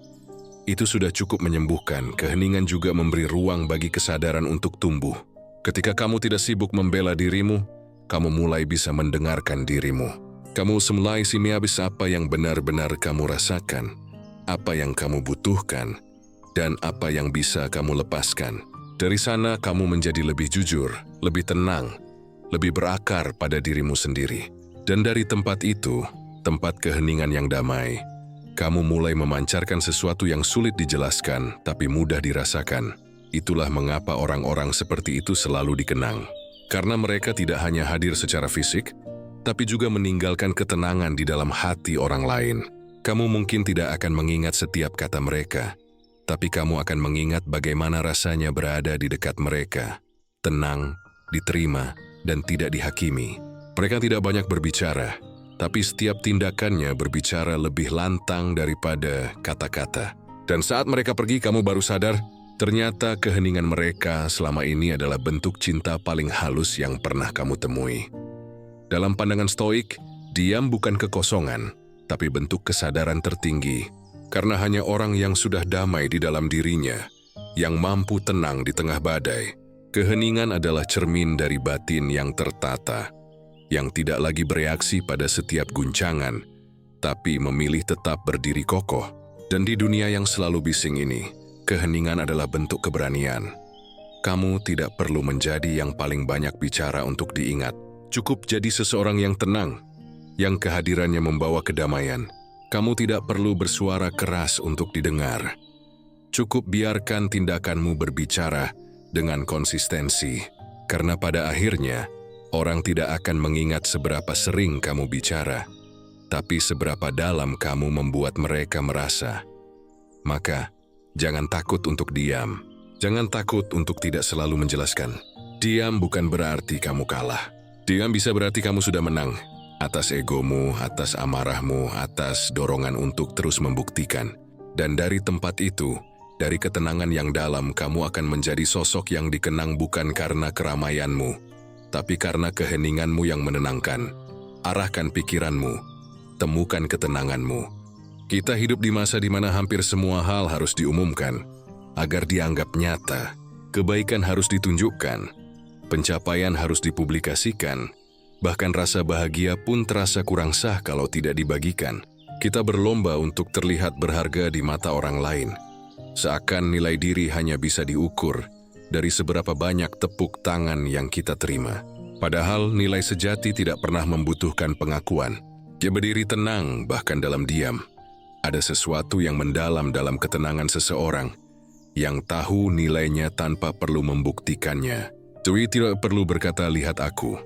Itu sudah cukup menyembuhkan. Keheningan juga memberi ruang bagi kesadaran untuk tumbuh. Ketika kamu tidak sibuk membela dirimu, kamu mulai bisa mendengarkan dirimu. Kamu mulai habis apa yang benar-benar kamu rasakan, apa yang kamu butuhkan, dan apa yang bisa kamu lepaskan. Dari sana kamu menjadi lebih jujur, lebih tenang, lebih berakar pada dirimu sendiri. Dan dari tempat itu, tempat keheningan yang damai, kamu mulai memancarkan sesuatu yang sulit dijelaskan tapi mudah dirasakan. Itulah mengapa orang-orang seperti itu selalu dikenang. Karena mereka tidak hanya hadir secara fisik, tapi juga meninggalkan ketenangan di dalam hati orang lain. Kamu mungkin tidak akan mengingat setiap kata mereka, tapi kamu akan mengingat bagaimana rasanya berada di dekat mereka. Tenang, diterima, dan tidak dihakimi. Mereka tidak banyak berbicara, tapi setiap tindakannya berbicara lebih lantang daripada kata-kata. Dan saat mereka pergi, kamu baru sadar, ternyata keheningan mereka selama ini adalah bentuk cinta paling halus yang pernah kamu temui. Dalam pandangan Stoik, diam bukan kekosongan, tapi bentuk kesadaran tertinggi. Karena hanya orang yang sudah damai di dalam dirinya, yang mampu tenang di tengah badai. Keheningan adalah cermin dari batin yang tertata, yang tidak lagi bereaksi pada setiap guncangan, tapi memilih tetap berdiri kokoh. Dan di dunia yang selalu bising ini, keheningan adalah bentuk keberanian. Kamu tidak perlu menjadi yang paling banyak bicara untuk diingat. Cukup jadi seseorang yang tenang, yang kehadirannya membawa kedamaian. Kamu tidak perlu bersuara keras untuk didengar. Cukup biarkan tindakanmu berbicara dengan konsistensi, karena pada akhirnya, orang tidak akan mengingat seberapa sering kamu bicara, tapi seberapa dalam kamu membuat mereka merasa. Maka, jangan takut untuk diam. Jangan takut untuk tidak selalu menjelaskan. Diam bukan berarti kamu kalah. Diam bisa berarti kamu sudah menang. Atas egomu, atas amarahmu, atas dorongan untuk terus membuktikan. Dan dari tempat itu, dari ketenangan yang dalam, kamu akan menjadi sosok yang dikenang bukan karena keramaianmu, tapi karena keheninganmu yang menenangkan. Arahkan pikiranmu, temukan ketenanganmu. Kita hidup di masa di mana hampir semua hal harus diumumkan, agar dianggap nyata. Kebaikan harus ditunjukkan. Pencapaian harus dipublikasikan, bahkan rasa bahagia pun terasa kurang sah kalau tidak dibagikan. Kita berlomba untuk terlihat berharga di mata orang lain. Seakan nilai diri hanya bisa diukur dari seberapa banyak tepuk tangan yang kita terima. Padahal nilai sejati tidak pernah membutuhkan pengakuan. Dia berdiri tenang bahkan dalam diam. Ada sesuatu yang mendalam dalam ketenangan seseorang yang tahu nilainya tanpa perlu membuktikannya. Doi tidak perlu berkata, "Lihat aku."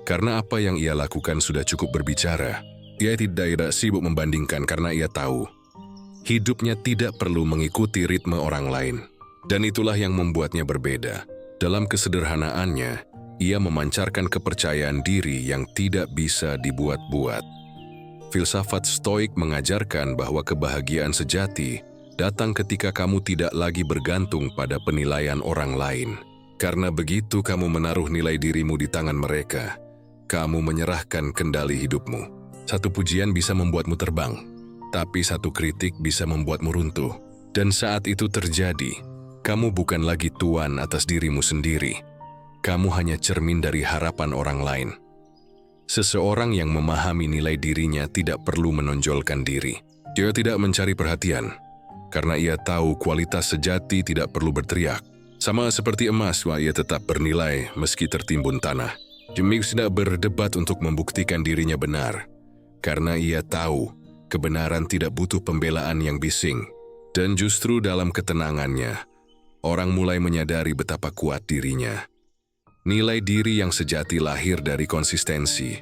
Karena apa yang ia lakukan sudah cukup berbicara. Ia tidak sibuk membandingkan karena ia tahu hidupnya tidak perlu mengikuti ritme orang lain. Dan itulah yang membuatnya berbeda. Dalam kesederhanaannya, ia memancarkan kepercayaan diri yang tidak bisa dibuat-buat. Filsafat Stoik mengajarkan bahwa kebahagiaan sejati datang ketika kamu tidak lagi bergantung pada penilaian orang lain. Karena begitu kamu menaruh nilai dirimu di tangan mereka, kamu menyerahkan kendali hidupmu. Satu pujian bisa membuatmu terbang, tapi satu kritik bisa membuatmu runtuh. Dan saat itu terjadi, kamu bukan lagi tuan atas dirimu sendiri. Kamu hanya cermin dari harapan orang lain. Seseorang yang memahami nilai dirinya tidak perlu menonjolkan diri. Dia tidak mencari perhatian, karena ia tahu kualitas sejati tidak perlu berteriak. Sama seperti emas, ia tetap bernilai meski tertimbun tanah. Jimmy tidak berdebat untuk membuktikan dirinya benar, karena ia tahu Kebenaran tidak butuh pembelaan yang bising. Dan justru dalam ketenangannya, orang mulai menyadari betapa kuat dirinya. Nilai diri yang sejati lahir dari konsistensi,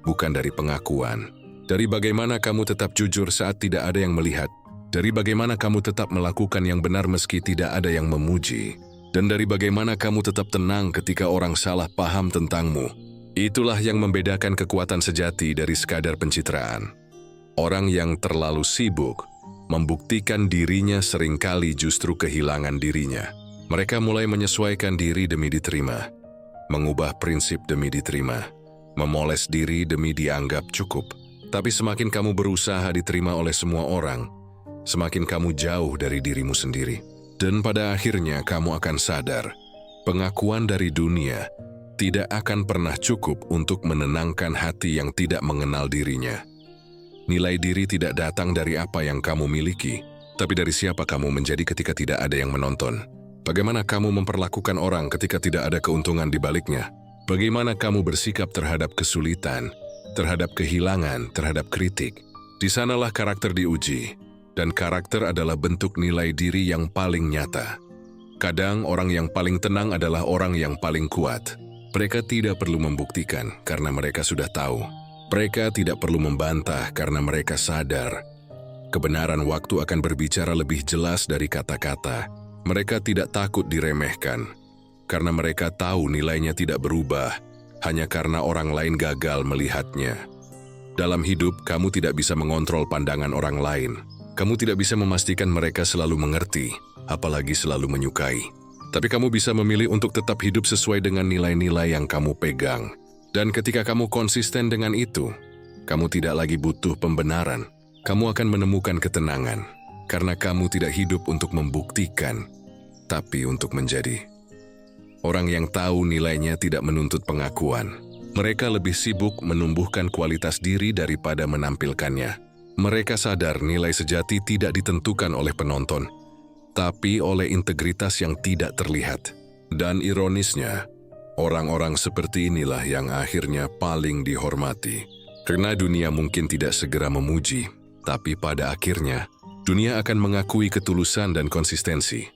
bukan dari pengakuan. Dari bagaimana kamu tetap jujur saat tidak ada yang melihat. Dari bagaimana kamu tetap melakukan yang benar meski tidak ada yang memuji. Dan dari bagaimana kamu tetap tenang ketika orang salah paham tentangmu. Itulah yang membedakan kekuatan sejati dari sekadar pencitraan. Orang yang terlalu sibuk membuktikan dirinya seringkali justru kehilangan dirinya. Mereka mulai menyesuaikan diri demi diterima, mengubah prinsip demi diterima, memoles diri demi dianggap cukup. Tapi semakin kamu berusaha diterima oleh semua orang, semakin kamu jauh dari dirimu sendiri. Dan pada akhirnya kamu akan sadar, pengakuan dari dunia tidak akan pernah cukup untuk menenangkan hati yang tidak mengenal dirinya. Nilai diri tidak datang dari apa yang kamu miliki, tapi dari siapa kamu menjadi ketika tidak ada yang menonton. Bagaimana kamu memperlakukan orang ketika tidak ada keuntungan di baliknya? Bagaimana kamu bersikap terhadap kesulitan, terhadap kehilangan, terhadap kritik? Di sanalah karakter diuji, dan karakter adalah bentuk nilai diri yang paling nyata. Kadang orang yang paling tenang adalah orang yang paling kuat. Mereka tidak perlu membuktikan karena mereka sudah tahu. Mereka tidak perlu membantah karena mereka sadar. Kebenaran waktu akan berbicara lebih jelas dari kata-kata. Mereka tidak takut diremehkan karena mereka tahu nilainya tidak berubah hanya karena orang lain gagal melihatnya. Dalam hidup, kamu tidak bisa mengontrol pandangan orang lain. Kamu tidak bisa memastikan mereka selalu mengerti, apalagi selalu menyukai. Tapi kamu bisa memilih untuk tetap hidup sesuai dengan nilai-nilai yang kamu pegang. Dan ketika kamu konsisten dengan itu, kamu tidak lagi butuh pembenaran. Kamu akan menemukan ketenangan, karena kamu tidak hidup untuk membuktikan, tapi untuk menjadi. Orang yang tahu nilainya tidak menuntut pengakuan. Mereka lebih sibuk menumbuhkan kualitas diri daripada menampilkannya. Mereka sadar nilai sejati tidak ditentukan oleh penonton, tapi oleh integritas yang tidak terlihat. Dan ironisnya, orang-orang seperti inilah yang akhirnya paling dihormati. Karena dunia mungkin tidak segera memuji, tapi pada akhirnya, dunia akan mengakui ketulusan dan konsistensi.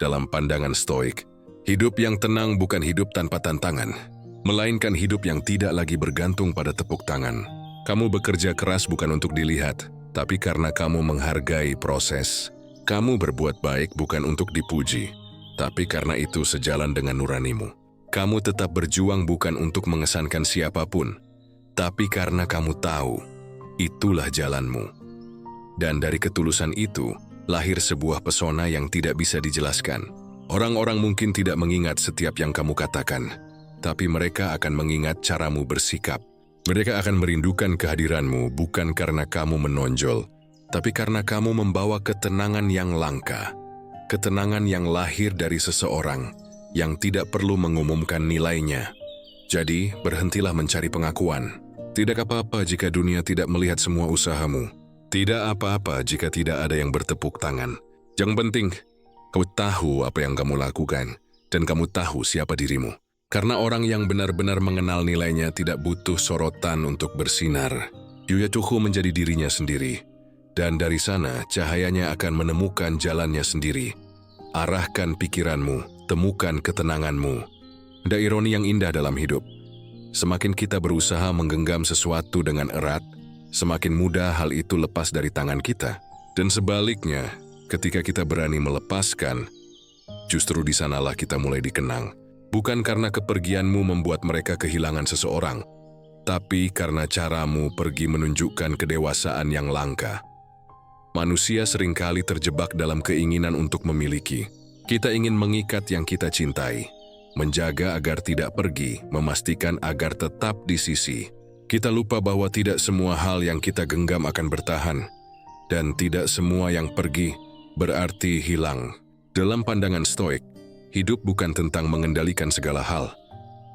Dalam pandangan Stoik, hidup yang tenang bukan hidup tanpa tantangan, melainkan hidup yang tidak lagi bergantung pada tepuk tangan. Kamu bekerja keras bukan untuk dilihat, tapi karena kamu menghargai proses. Kamu berbuat baik bukan untuk dipuji, tapi karena itu sejalan dengan nuranimu. Kamu tetap berjuang bukan untuk mengesankan siapapun, tapi karena kamu tahu, itulah jalanmu. Dan dari ketulusan itu, lahir sebuah pesona yang tidak bisa dijelaskan. Orang-orang mungkin tidak mengingat setiap yang kamu katakan, tapi mereka akan mengingat caramu bersikap. Mereka akan merindukan kehadiranmu bukan karena kamu menonjol, tapi karena kamu membawa ketenangan yang langka. Ketenangan yang lahir dari seseorang yang tidak perlu mengumumkan nilainya. Jadi, berhentilah mencari pengakuan. Tidak apa-apa jika dunia tidak melihat semua usahamu. Tidak apa-apa jika tidak ada yang bertepuk tangan. Yang penting, kamu tahu apa yang kamu lakukan, dan kamu tahu siapa dirimu. Karena orang yang benar-benar mengenal nilainya tidak butuh sorotan untuk bersinar. Yuya Tuhu menjadi dirinya sendiri. Dan dari sana, cahayanya akan menemukan jalannya sendiri. Arahkan pikiranmu, temukan ketenanganmu. Ada ironi yang indah dalam hidup. Semakin kita berusaha menggenggam sesuatu dengan erat, semakin mudah hal itu lepas dari tangan kita. Dan sebaliknya, ketika kita berani melepaskan, justru di sanalah kita mulai dikenang. Bukan karena kepergianmu membuat mereka kehilangan seseorang, tapi karena caramu pergi menunjukkan kedewasaan yang langka. Manusia seringkali terjebak dalam keinginan untuk memiliki. Kita ingin mengikat yang kita cintai, menjaga agar tidak pergi, memastikan agar tetap di sisi. Kita lupa bahwa tidak semua hal yang kita genggam akan bertahan, dan tidak semua yang pergi berarti hilang. Dalam pandangan Stoik, hidup bukan tentang mengendalikan segala hal,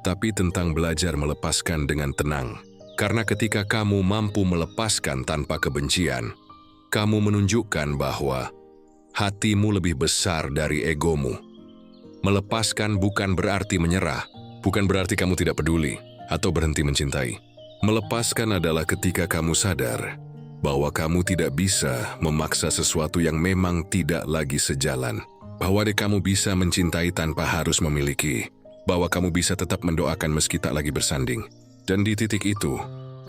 tapi tentang belajar melepaskan dengan tenang. Karena ketika kamu mampu melepaskan tanpa kebencian, kamu menunjukkan bahwa hatimu lebih besar dari egomu. Melepaskan bukan berarti menyerah, bukan berarti kamu tidak peduli atau berhenti mencintai. Melepaskan adalah ketika kamu sadar bahwa kamu tidak bisa memaksa sesuatu yang memang tidak lagi sejalan, bahwa kamu bisa mencintai tanpa harus memiliki, bahwa kamu bisa tetap mendoakan meski tak lagi bersanding. Dan di titik itu,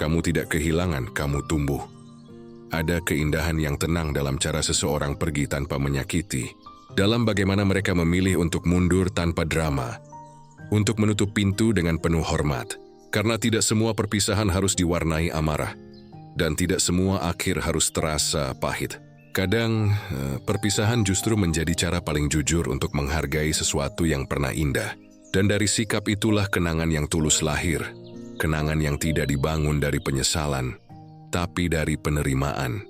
kamu tidak kehilangan, kamu tumbuh. Ada keindahan yang tenang dalam cara seseorang pergi tanpa menyakiti, dalam bagaimana mereka memilih untuk mundur tanpa drama, untuk menutup pintu dengan penuh hormat, karena tidak semua perpisahan harus diwarnai amarah, dan tidak semua akhir harus terasa pahit. Kadang, perpisahan justru menjadi cara paling jujur untuk menghargai sesuatu yang pernah indah. Dan dari sikap itulah kenangan yang tulus lahir, kenangan yang tidak dibangun dari penyesalan, tapi dari penerimaan.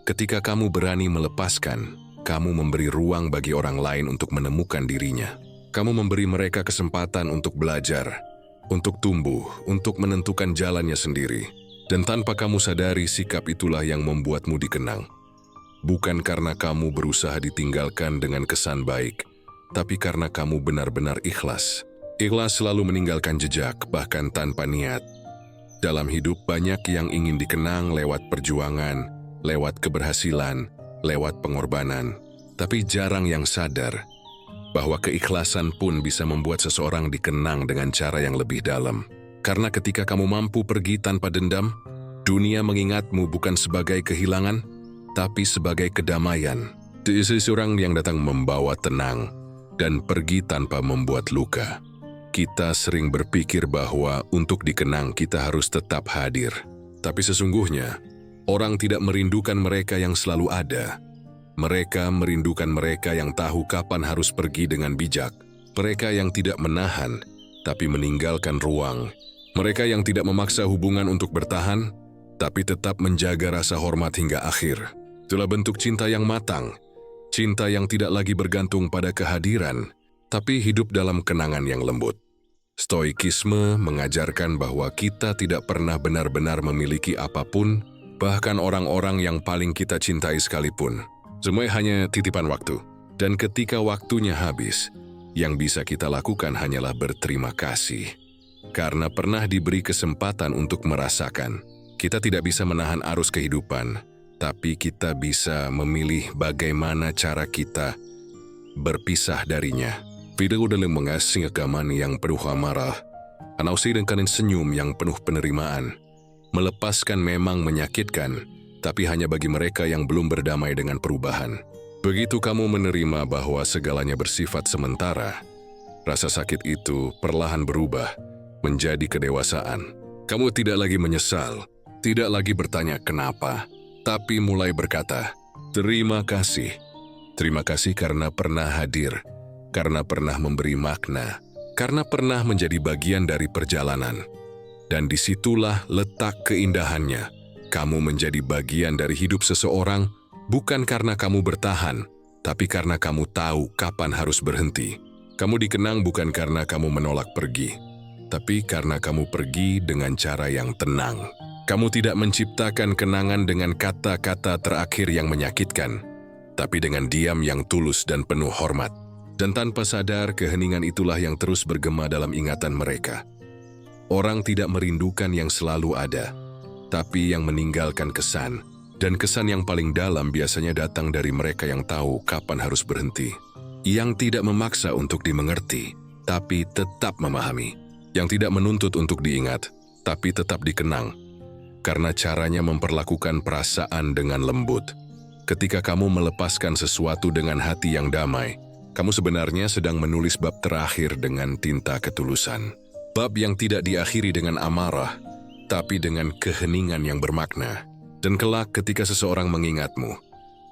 Ketika kamu berani melepaskan, kamu memberi ruang bagi orang lain untuk menemukan dirinya. Kamu memberi mereka kesempatan untuk belajar, untuk tumbuh, untuk menentukan jalannya sendiri. Dan tanpa kamu sadari, sikap itulah yang membuatmu dikenang. Bukan karena kamu berusaha ditinggalkan dengan kesan baik, tapi karena kamu benar-benar ikhlas. Ikhlas selalu meninggalkan jejak, bahkan tanpa niat. Dalam hidup banyak yang ingin dikenang lewat perjuangan, lewat keberhasilan, lewat pengorbanan. Tapi jarang yang sadar bahwa keikhlasan pun bisa membuat seseorang dikenang dengan cara yang lebih dalam. Karena ketika kamu mampu pergi tanpa dendam, dunia mengingatmu bukan sebagai kehilangan, tapi sebagai kedamaian. Seseorang yang datang membawa tenang dan pergi tanpa membuat luka. Kita sering berpikir bahwa untuk dikenang kita harus tetap hadir. Tapi sesungguhnya, orang tidak merindukan mereka yang selalu ada. Mereka merindukan mereka yang tahu kapan harus pergi dengan bijak. Mereka yang tidak menahan, tapi meninggalkan ruang. Mereka yang tidak memaksa hubungan untuk bertahan, tapi tetap menjaga rasa hormat hingga akhir. Itulah bentuk cinta yang matang. Cinta yang tidak lagi bergantung pada kehadiran, tapi hidup dalam kenangan yang lembut. Stoikisme mengajarkan bahwa kita tidak pernah benar-benar memiliki apapun, bahkan orang-orang yang paling kita cintai sekalipun. Semua hanya titipan waktu. Dan ketika waktunya habis, yang bisa kita lakukan hanyalah berterima kasih. Karena pernah diberi kesempatan untuk merasakan. Kita tidak bisa menahan arus kehidupan, tapi kita bisa memilih bagaimana cara kita berpisah darinya. Video dalam mengasih agaman yang penuh amarah, anausi dengan senyum yang penuh penerimaan. Melepaskan memang menyakitkan, tapi hanya bagi mereka yang belum berdamai dengan perubahan. Begitu kamu menerima bahwa segalanya bersifat sementara, rasa sakit itu perlahan berubah menjadi kedewasaan. Kamu tidak lagi menyesal, tidak lagi bertanya kenapa, tapi mulai berkata, terima kasih. Terima kasih karena pernah hadir, karena pernah memberi makna, karena pernah menjadi bagian dari perjalanan. Dan disitulah letak keindahannya. Kamu menjadi bagian dari hidup seseorang, bukan karena kamu bertahan, tapi karena kamu tahu kapan harus berhenti. Kamu dikenang bukan karena kamu menolak pergi, tapi karena kamu pergi dengan cara yang tenang. Kamu tidak menciptakan kenangan dengan kata-kata terakhir yang menyakitkan, tapi dengan diam yang tulus dan penuh hormat. Dan tanpa sadar, keheningan itulah yang terus bergema dalam ingatan mereka. Orang tidak merindukan yang selalu ada, tapi yang meninggalkan kesan. Dan kesan yang paling dalam biasanya datang dari mereka yang tahu kapan harus berhenti. Yang tidak memaksa untuk dimengerti, tapi tetap memahami. Yang tidak menuntut untuk diingat, tapi tetap dikenang. Karena caranya memperlakukan perasaan dengan lembut. Ketika kamu melepaskan sesuatu dengan hati yang damai, kamu sebenarnya sedang menulis bab terakhir dengan tinta ketulusan. Bab yang tidak diakhiri dengan amarah, tapi dengan keheningan yang bermakna. Dan kelak ketika seseorang mengingatmu,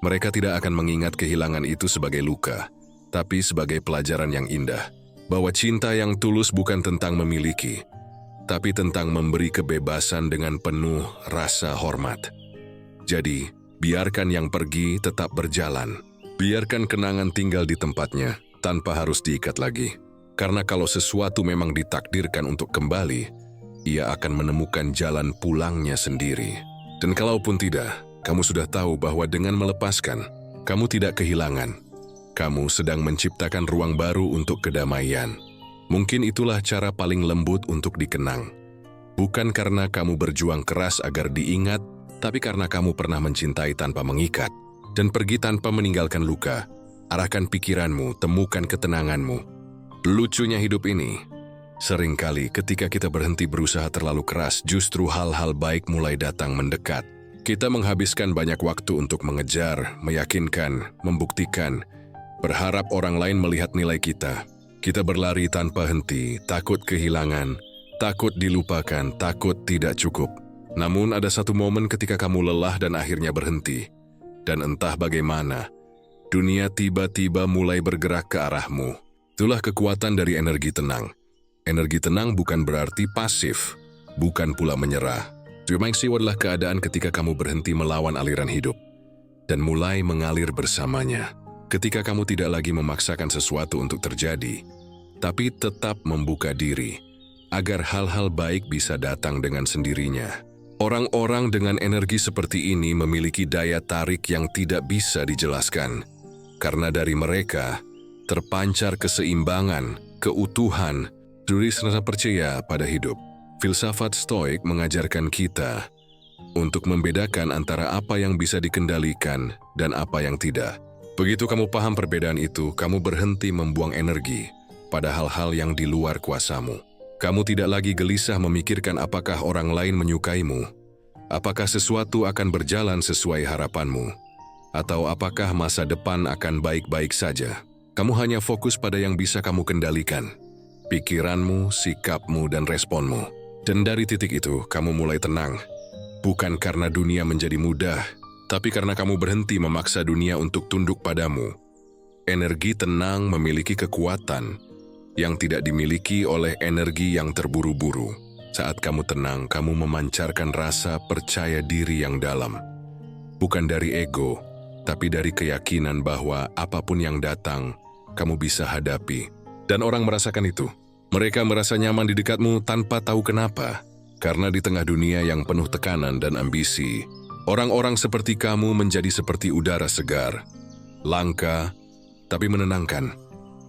mereka tidak akan mengingat kehilangan itu sebagai luka, tapi sebagai pelajaran yang indah. Bahwa cinta yang tulus bukan tentang memiliki, tapi tentang memberi kebebasan dengan penuh rasa hormat. Jadi, biarkan yang pergi tetap berjalan. Biarkan kenangan tinggal di tempatnya, tanpa harus diikat lagi. Karena kalau sesuatu memang ditakdirkan untuk kembali, ia akan menemukan jalan pulangnya sendiri. Dan kalaupun tidak, kamu sudah tahu bahwa dengan melepaskan, kamu tidak kehilangan. Kamu sedang menciptakan ruang baru untuk kedamaian. Mungkin itulah cara paling lembut untuk dikenang. Bukan karena kamu berjuang keras agar diingat, tapi karena kamu pernah mencintai tanpa mengikat dan pergi tanpa meninggalkan luka. Arahkan pikiranmu, temukan ketenanganmu. Lucunya hidup ini, seringkali ketika kita berhenti berusaha terlalu keras, justru hal-hal baik mulai datang mendekat. Kita menghabiskan banyak waktu untuk mengejar, meyakinkan, membuktikan, berharap orang lain melihat nilai kita. Kita berlari tanpa henti, takut kehilangan, takut dilupakan, takut tidak cukup. Namun ada satu momen ketika kamu lelah dan akhirnya berhenti. Dan entah bagaimana, dunia tiba-tiba mulai bergerak ke arahmu. Itulah kekuatan dari energi tenang. Energi tenang bukan berarti pasif, bukan pula menyerah. Tumengsiu adalah keadaan ketika kamu berhenti melawan aliran hidup dan mulai mengalir bersamanya. Ketika kamu tidak lagi memaksakan sesuatu untuk terjadi, tapi tetap membuka diri agar hal-hal baik bisa datang dengan sendirinya. Orang-orang dengan energi seperti ini memiliki daya tarik yang tidak bisa dijelaskan. Karena dari mereka terpancar keseimbangan, keutuhan, rasa percaya pada hidup. Filsafat Stoik mengajarkan kita untuk membedakan antara apa yang bisa dikendalikan dan apa yang tidak. Begitu kamu paham perbedaan itu, kamu berhenti membuang energi pada hal-hal yang di luar kuasamu. Kamu tidak lagi gelisah memikirkan apakah orang lain menyukaimu, apakah sesuatu akan berjalan sesuai harapanmu, atau apakah masa depan akan baik-baik saja. Kamu hanya fokus pada yang bisa kamu kendalikan, pikiranmu, sikapmu, dan responmu. Dan dari titik itu, kamu mulai tenang. Bukan karena dunia menjadi mudah, tapi karena kamu berhenti memaksa dunia untuk tunduk padamu. Energi tenang memiliki kekuatan yang tidak dimiliki oleh energi yang terburu-buru. Saat kamu tenang, kamu memancarkan rasa percaya diri yang dalam. Bukan dari ego, tapi dari keyakinan bahwa apapun yang datang, kamu bisa hadapi. Dan orang merasakan itu. Mereka merasa nyaman di dekatmu tanpa tahu kenapa. Karena di tengah dunia yang penuh tekanan dan ambisi, orang-orang seperti kamu menjadi seperti udara segar. Langka, tapi menenangkan.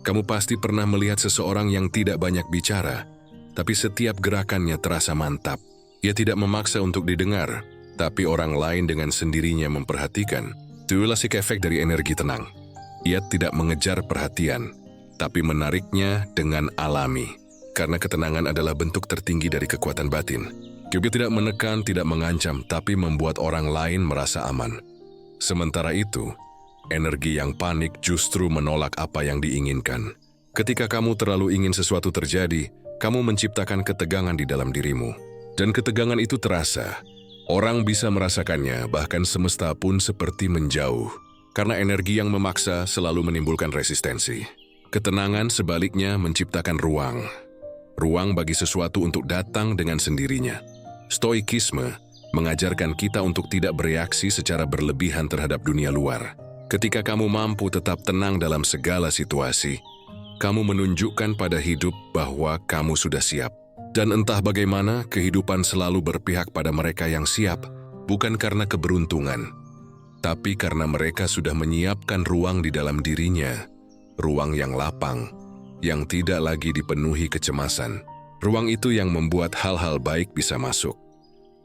Kamu pasti pernah melihat seseorang yang tidak banyak bicara, tapi setiap gerakannya terasa mantap. Ia tidak memaksa untuk didengar, tapi orang lain dengan sendirinya memperhatikan. Itulah efek dari energi tenang. Ia tidak mengejar perhatian, tapi menariknya dengan alami. Karena ketenangan adalah bentuk tertinggi dari kekuatan batin. Dia tidak menekan, tidak mengancam, tapi membuat orang lain merasa aman. Sementara itu, energi yang panik justru menolak apa yang diinginkan. Ketika kamu terlalu ingin sesuatu terjadi, kamu menciptakan ketegangan di dalam dirimu. Dan ketegangan itu terasa. Orang bisa merasakannya, bahkan semesta pun seperti menjauh. Karena energi yang memaksa selalu menimbulkan resistensi. Ketenangan sebaliknya menciptakan ruang. Ruang bagi sesuatu untuk datang dengan sendirinya. Stoikisme mengajarkan kita untuk tidak bereaksi secara berlebihan terhadap dunia luar. Ketika kamu mampu tetap tenang dalam segala situasi, kamu menunjukkan pada hidup bahwa kamu sudah siap. Dan entah bagaimana, kehidupan selalu berpihak pada mereka yang siap, bukan karena keberuntungan, tapi karena mereka sudah menyiapkan ruang di dalam dirinya. Ruang yang lapang, yang tidak lagi dipenuhi kecemasan. Ruang itu yang membuat hal-hal baik bisa masuk.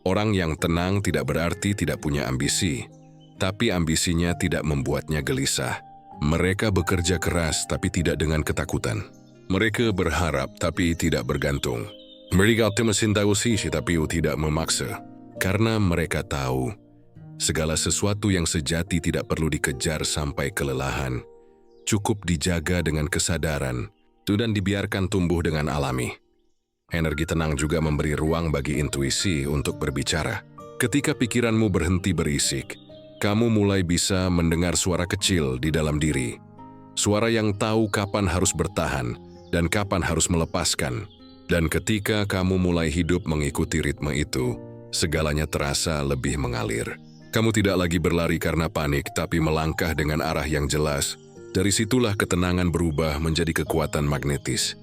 Orang yang tenang tidak berarti tidak punya ambisi, tapi ambisinya tidak membuatnya gelisah. Mereka bekerja keras tapi tidak dengan ketakutan. Mereka berharap tapi tidak bergantung. Mereka mencintai tapi tidak memaksa. Karena mereka tahu, segala sesuatu yang sejati tidak perlu dikejar sampai kelelahan. Cukup dijaga dengan kesadaran, dan dibiarkan tumbuh dengan alami. Energi tenang juga memberi ruang bagi intuisi untuk berbicara. Ketika pikiranmu berhenti berisik, kamu mulai bisa mendengar suara kecil di dalam diri. Suara yang tahu kapan harus bertahan dan kapan harus melepaskan. Dan ketika kamu mulai hidup mengikuti ritme itu, segalanya terasa lebih mengalir. Kamu tidak lagi berlari karena panik, tapi melangkah dengan arah yang jelas. Dari situlah ketenangan berubah menjadi kekuatan magnetis.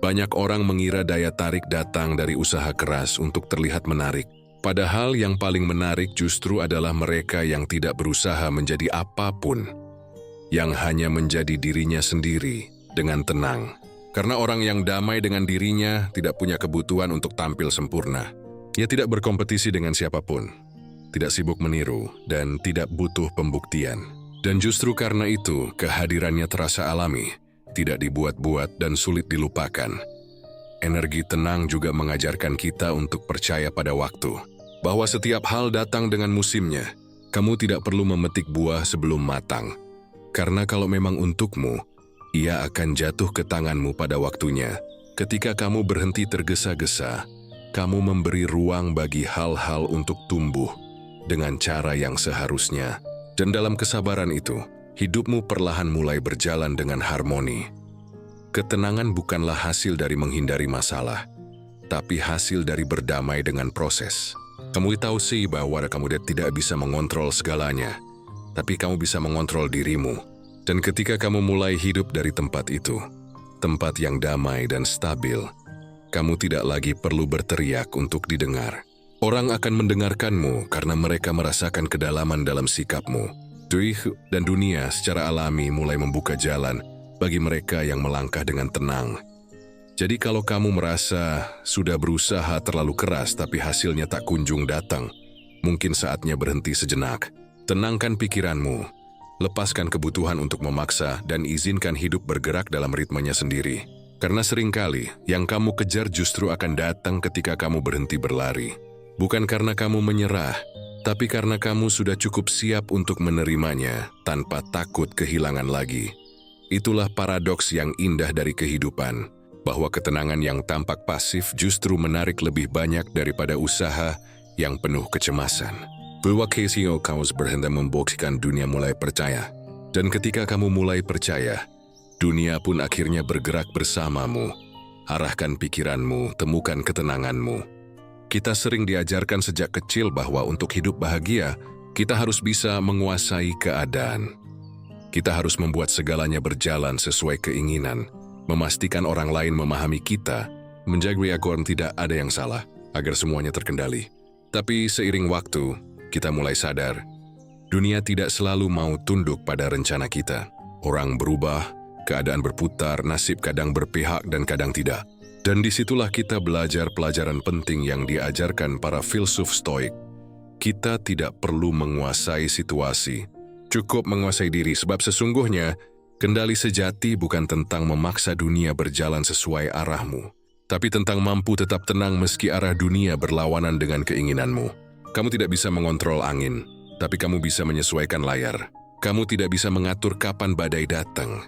Banyak orang mengira daya tarik datang dari usaha keras untuk terlihat menarik. Padahal yang paling menarik justru adalah mereka yang tidak berusaha menjadi apapun, yang hanya menjadi dirinya sendiri dengan tenang. Karena orang yang damai dengan dirinya tidak punya kebutuhan untuk tampil sempurna. Ia tidak berkompetisi dengan siapapun, tidak sibuk meniru, dan tidak butuh pembuktian. Dan justru karena itu, kehadirannya terasa alami, tidak dibuat-buat dan sulit dilupakan. Energi tenang juga mengajarkan kita untuk percaya pada waktu, bahwa setiap hal datang dengan musimnya. Kamu tidak perlu memetik buah sebelum matang, karena kalau memang untukmu, ia akan jatuh ke tanganmu pada waktunya. Ketika kamu berhenti tergesa-gesa, kamu memberi ruang bagi hal-hal untuk tumbuh dengan cara yang seharusnya. Dan dalam kesabaran itu, hidupmu perlahan mulai berjalan dengan harmoni. Ketenangan bukanlah hasil dari menghindari masalah, tapi hasil dari berdamai dengan proses. Kamu tahu sih bahwa kamu tidak bisa mengontrol segalanya, tapi kamu bisa mengontrol dirimu. Dan ketika kamu mulai hidup dari tempat itu, tempat yang damai dan stabil, kamu tidak lagi perlu berteriak untuk didengar. Orang akan mendengarkanmu karena mereka merasakan kedalaman dalam sikapmu. Dan dunia secara alami mulai membuka jalan bagi mereka yang melangkah dengan tenang. Jadi kalau kamu merasa sudah berusaha terlalu keras tapi hasilnya tak kunjung datang, mungkin saatnya berhenti sejenak. Tenangkan pikiranmu, lepaskan kebutuhan untuk memaksa dan izinkan hidup bergerak dalam ritmenya sendiri. Karena seringkali yang kamu kejar justru akan datang ketika kamu berhenti berlari. Bukan karena kamu menyerah, tapi karena kamu sudah cukup siap untuk menerimanya tanpa takut kehilangan lagi. Itulah paradoks yang indah dari kehidupan, bahwa ketenangan yang tampak pasif justru menarik lebih banyak daripada usaha yang penuh kecemasan. Bahwa Casio kamu berhendak membuktikan dunia mulai percaya. Dan ketika kamu mulai percaya, dunia pun akhirnya bergerak bersamamu. Arahkan pikiranmu, temukan ketenanganmu. Kita sering diajarkan sejak kecil bahwa untuk hidup bahagia, kita harus bisa menguasai keadaan. Kita harus membuat segalanya berjalan sesuai keinginan, memastikan orang lain memahami kita, menjaga agar tidak ada yang salah, agar semuanya terkendali. Tapi seiring waktu, kita mulai sadar, dunia tidak selalu mau tunduk pada rencana kita. Orang berubah, keadaan berputar, nasib kadang berpihak dan kadang tidak. Dan disitulah kita belajar pelajaran penting yang diajarkan para filsuf Stoik. Kita tidak perlu menguasai situasi, cukup menguasai diri, sebab sesungguhnya kendali sejati bukan tentang memaksa dunia berjalan sesuai arahmu, tapi tentang mampu tetap tenang meski arah dunia berlawanan dengan keinginanmu. Kamu tidak bisa mengontrol angin, tapi kamu bisa menyesuaikan layar. Kamu tidak bisa mengatur kapan badai datang,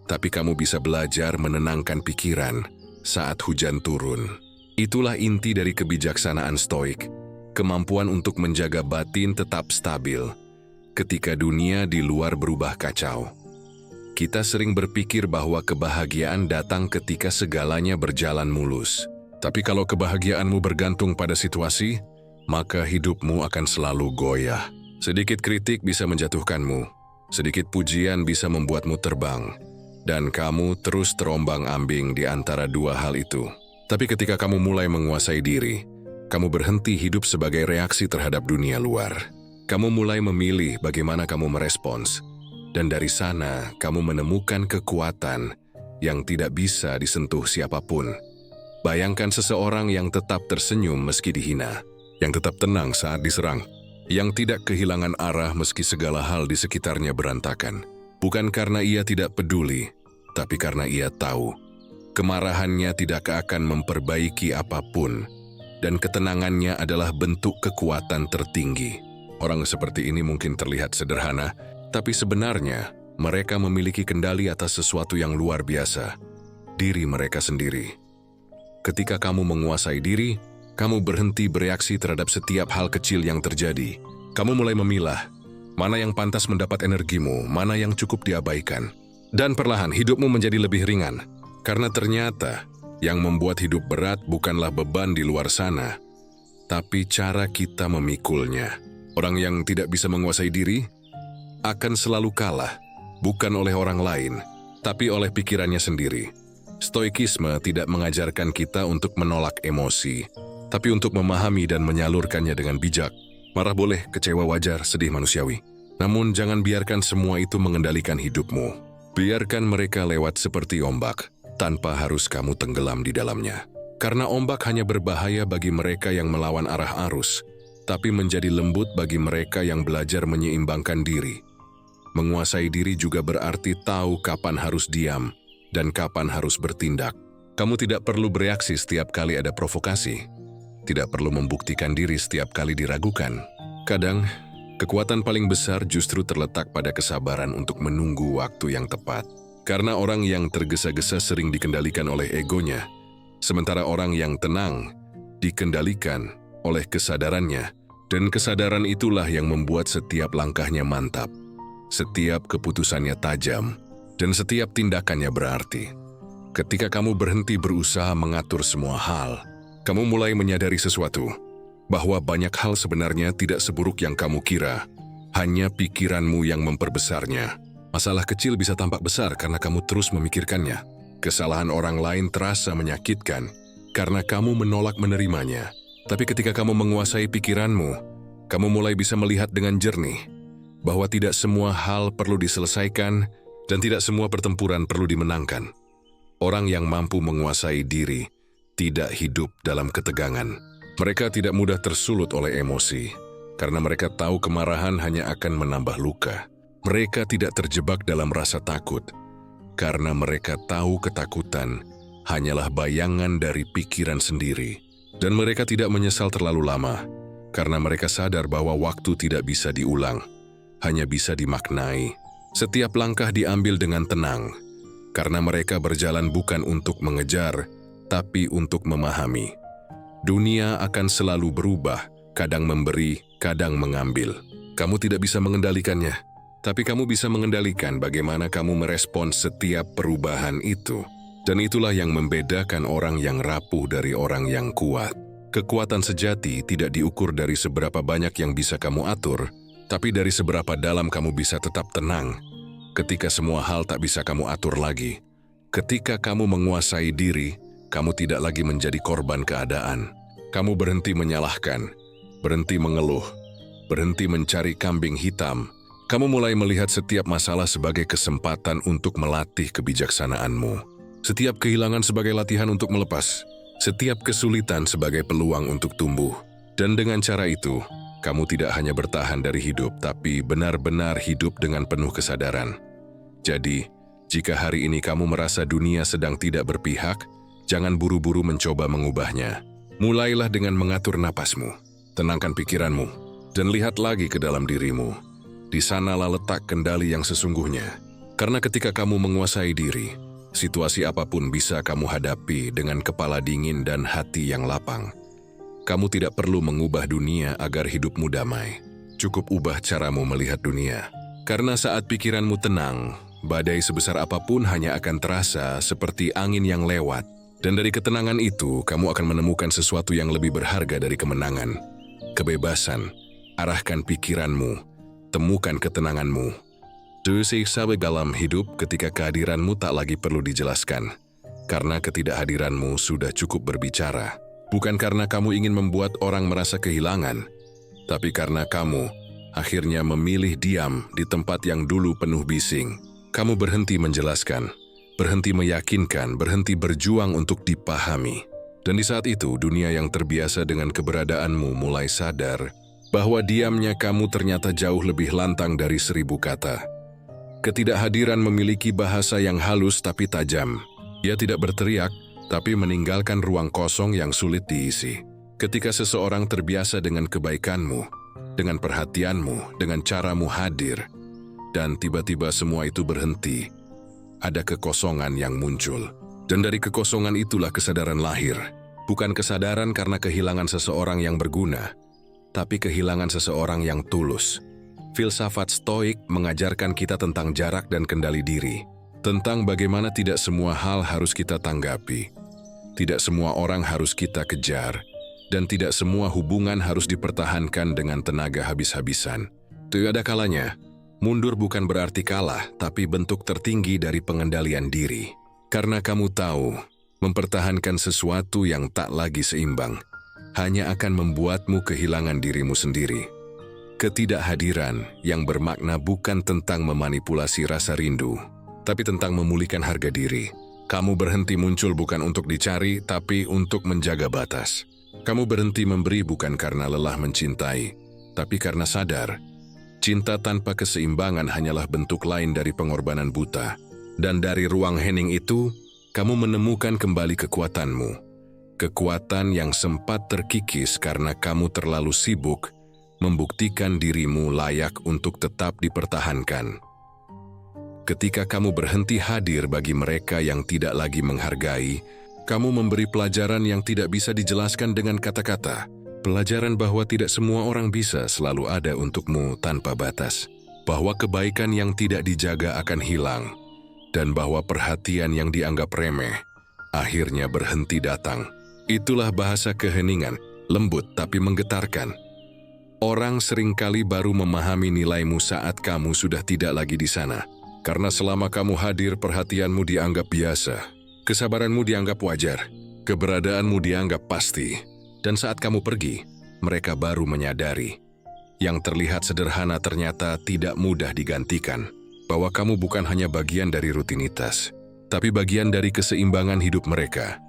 tapi kamu bisa belajar menenangkan pikiran saat hujan turun. Itulah inti dari kebijaksanaan Stoik, kemampuan untuk menjaga batin tetap stabil ketika dunia di luar berubah kacau. Kita sering berpikir bahwa kebahagiaan datang ketika segalanya berjalan mulus. Tapi kalau kebahagiaanmu bergantung pada situasi, maka hidupmu akan selalu goyah. Sedikit kritik bisa menjatuhkanmu, sedikit pujian bisa membuatmu terbang, dan kamu terus terombang-ambing di antara dua hal itu. Tapi ketika kamu mulai menguasai diri, kamu berhenti hidup sebagai reaksi terhadap dunia luar. Kamu mulai memilih bagaimana kamu merespons, dan dari sana kamu menemukan kekuatan yang tidak bisa disentuh siapapun. Bayangkan seseorang yang tetap tersenyum meski dihina, yang tetap tenang saat diserang, yang tidak kehilangan arah meski segala hal di sekitarnya berantakan. Bukan karena ia tidak peduli, tapi karena ia tahu kemarahannya tidak akan memperbaiki apapun, dan ketenangannya adalah bentuk kekuatan tertinggi. Orang seperti ini mungkin terlihat sederhana, tapi sebenarnya mereka memiliki kendali atas sesuatu yang luar biasa, diri mereka sendiri. Ketika kamu menguasai diri, kamu berhenti bereaksi terhadap setiap hal kecil yang terjadi. Kamu mulai memilah mana yang pantas mendapat energimu, mana yang cukup diabaikan. Dan perlahan hidupmu menjadi lebih ringan. Karena ternyata yang membuat hidup berat bukanlah beban di luar sana, tapi cara kita memikulnya. Orang yang tidak bisa menguasai diri akan selalu kalah, bukan oleh orang lain, tapi oleh pikirannya sendiri. Stoikisme tidak mengajarkan kita untuk menolak emosi, tapi untuk memahami dan menyalurkannya dengan bijak. Marah boleh, kecewa wajar, sedih manusiawi. Namun jangan biarkan semua itu mengendalikan hidupmu. Biarkan mereka lewat seperti ombak, tanpa harus kamu tenggelam di dalamnya. Karena ombak hanya berbahaya bagi mereka yang melawan arah arus, tapi menjadi lembut bagi mereka yang belajar menyeimbangkan diri. Menguasai diri juga berarti tahu kapan harus diam dan kapan harus bertindak. Kamu tidak perlu bereaksi setiap kali ada provokasi. Tidak perlu membuktikan diri setiap kali diragukan. Kadang, kekuatan paling besar justru terletak pada kesabaran untuk menunggu waktu yang tepat. Karena orang yang tergesa-gesa sering dikendalikan oleh egonya, sementara orang yang tenang dikendalikan oleh kesadarannya, dan kesadaran itulah yang membuat setiap langkahnya mantap, setiap keputusannya tajam, dan setiap tindakannya berarti. Ketika kamu berhenti berusaha mengatur semua hal, kamu mulai menyadari sesuatu, bahwa banyak hal sebenarnya tidak seburuk yang kamu kira, hanya pikiranmu yang memperbesarnya. Masalah kecil bisa tampak besar karena kamu terus memikirkannya. Kesalahan orang lain terasa menyakitkan karena kamu menolak menerimanya. Tapi ketika kamu menguasai pikiranmu, kamu mulai bisa melihat dengan jernih bahwa tidak semua hal perlu diselesaikan dan tidak semua pertempuran perlu dimenangkan. Orang yang mampu menguasai diri tidak hidup dalam ketegangan. Mereka tidak mudah tersulut oleh emosi karena mereka tahu kemarahan hanya akan menambah luka. Mereka tidak terjebak dalam rasa takut, karena mereka tahu ketakutan hanyalah bayangan dari pikiran sendiri. Dan mereka tidak menyesal terlalu lama, karena mereka sadar bahwa waktu tidak bisa diulang, hanya bisa dimaknai. Setiap langkah diambil dengan tenang, karena mereka berjalan bukan untuk mengejar, tapi untuk memahami. Dunia akan selalu berubah, kadang memberi, kadang mengambil. Kamu tidak bisa mengendalikannya. Tapi kamu bisa mengendalikan bagaimana kamu merespons setiap perubahan itu. Dan itulah yang membedakan orang yang rapuh dari orang yang kuat. Kekuatan sejati tidak diukur dari seberapa banyak yang bisa kamu atur, tapi dari seberapa dalam kamu bisa tetap tenang ketika semua hal tak bisa kamu atur lagi. Ketika kamu menguasai diri, kamu tidak lagi menjadi korban keadaan. Kamu berhenti menyalahkan, berhenti mengeluh, berhenti mencari kambing hitam. Kamu mulai melihat setiap masalah sebagai kesempatan untuk melatih kebijaksanaanmu. Setiap kehilangan sebagai latihan untuk melepas. Setiap kesulitan sebagai peluang untuk tumbuh. Dan dengan cara itu, kamu tidak hanya bertahan dari hidup, tapi benar-benar hidup dengan penuh kesadaran. Jadi, jika hari ini kamu merasa dunia sedang tidak berpihak, jangan buru-buru mencoba mengubahnya. Mulailah dengan mengatur napasmu, tenangkan pikiranmu, dan lihat lagi ke dalam dirimu. Di sanalah letak kendali yang sesungguhnya. Karena ketika kamu menguasai diri, situasi apapun bisa kamu hadapi dengan kepala dingin dan hati yang lapang. Kamu tidak perlu mengubah dunia agar hidupmu damai. Cukup ubah caramu melihat dunia. Karena saat pikiranmu tenang, badai sebesar apapun hanya akan terasa seperti angin yang lewat. Dan dari ketenangan itu, kamu akan menemukan sesuatu yang lebih berharga dari kemenangan. Kebebasan. Arahkan pikiranmu. Temukan ketenanganmu. Tersiksa dalam hidup ketika kehadiranmu tak lagi perlu dijelaskan. Karena ketidakhadiranmu sudah cukup berbicara. Bukan karena kamu ingin membuat orang merasa kehilangan, tapi karena kamu akhirnya memilih diam di tempat yang dulu penuh bising. Kamu berhenti menjelaskan, berhenti meyakinkan, berhenti berjuang untuk dipahami. Dan di saat itu, dunia yang terbiasa dengan keberadaanmu mulai sadar bahwa diamnya kamu ternyata jauh lebih lantang dari 1000 kata. Ketidakhadiran memiliki bahasa yang halus tapi tajam. Ia tidak berteriak, tapi meninggalkan ruang kosong yang sulit diisi. Ketika seseorang terbiasa dengan kebaikanmu, dengan perhatianmu, dengan caramu hadir, dan tiba-tiba semua itu berhenti, ada kekosongan yang muncul. Dan dari kekosongan itulah kesadaran lahir. Bukan kesadaran karena kehilangan seseorang yang berguna, tapi kehilangan seseorang yang tulus. Filsafat Stoik mengajarkan kita tentang jarak dan kendali diri, tentang bagaimana tidak semua hal harus kita tanggapi, tidak semua orang harus kita kejar, dan tidak semua hubungan harus dipertahankan dengan tenaga habis-habisan. Tiada kalanya, mundur bukan berarti kalah, tapi bentuk tertinggi dari pengendalian diri. Karena kamu tahu, mempertahankan sesuatu yang tak lagi seimbang hanya akan membuatmu kehilangan dirimu sendiri. Ketidakhadiran yang bermakna bukan tentang memanipulasi rasa rindu, tapi tentang memulihkan harga diri. Kamu berhenti muncul bukan untuk dicari, tapi untuk menjaga batas. Kamu berhenti memberi bukan karena lelah mencintai, tapi karena sadar, cinta tanpa keseimbangan hanyalah bentuk lain dari pengorbanan buta. Dan dari ruang hening itu, kamu menemukan kembali kekuatanmu. Kekuatan yang sempat terkikis karena kamu terlalu sibuk membuktikan dirimu layak untuk tetap dipertahankan. Ketika kamu berhenti hadir bagi mereka yang tidak lagi menghargai, kamu memberi pelajaran yang tidak bisa dijelaskan dengan kata-kata. Pelajaran bahwa tidak semua orang bisa selalu ada untukmu tanpa batas. Bahwa kebaikan yang tidak dijaga akan hilang. Dan bahwa perhatian yang dianggap remeh akhirnya berhenti datang. Itulah bahasa keheningan, lembut tapi menggetarkan. Orang seringkali baru memahami nilaimu saat kamu sudah tidak lagi di sana. Karena selama kamu hadir, perhatianmu dianggap biasa. Kesabaranmu dianggap wajar. Keberadaanmu dianggap pasti. Dan saat kamu pergi, mereka baru menyadari. Yang terlihat sederhana ternyata tidak mudah digantikan. Bahwa kamu bukan hanya bagian dari rutinitas, tapi bagian dari keseimbangan hidup mereka.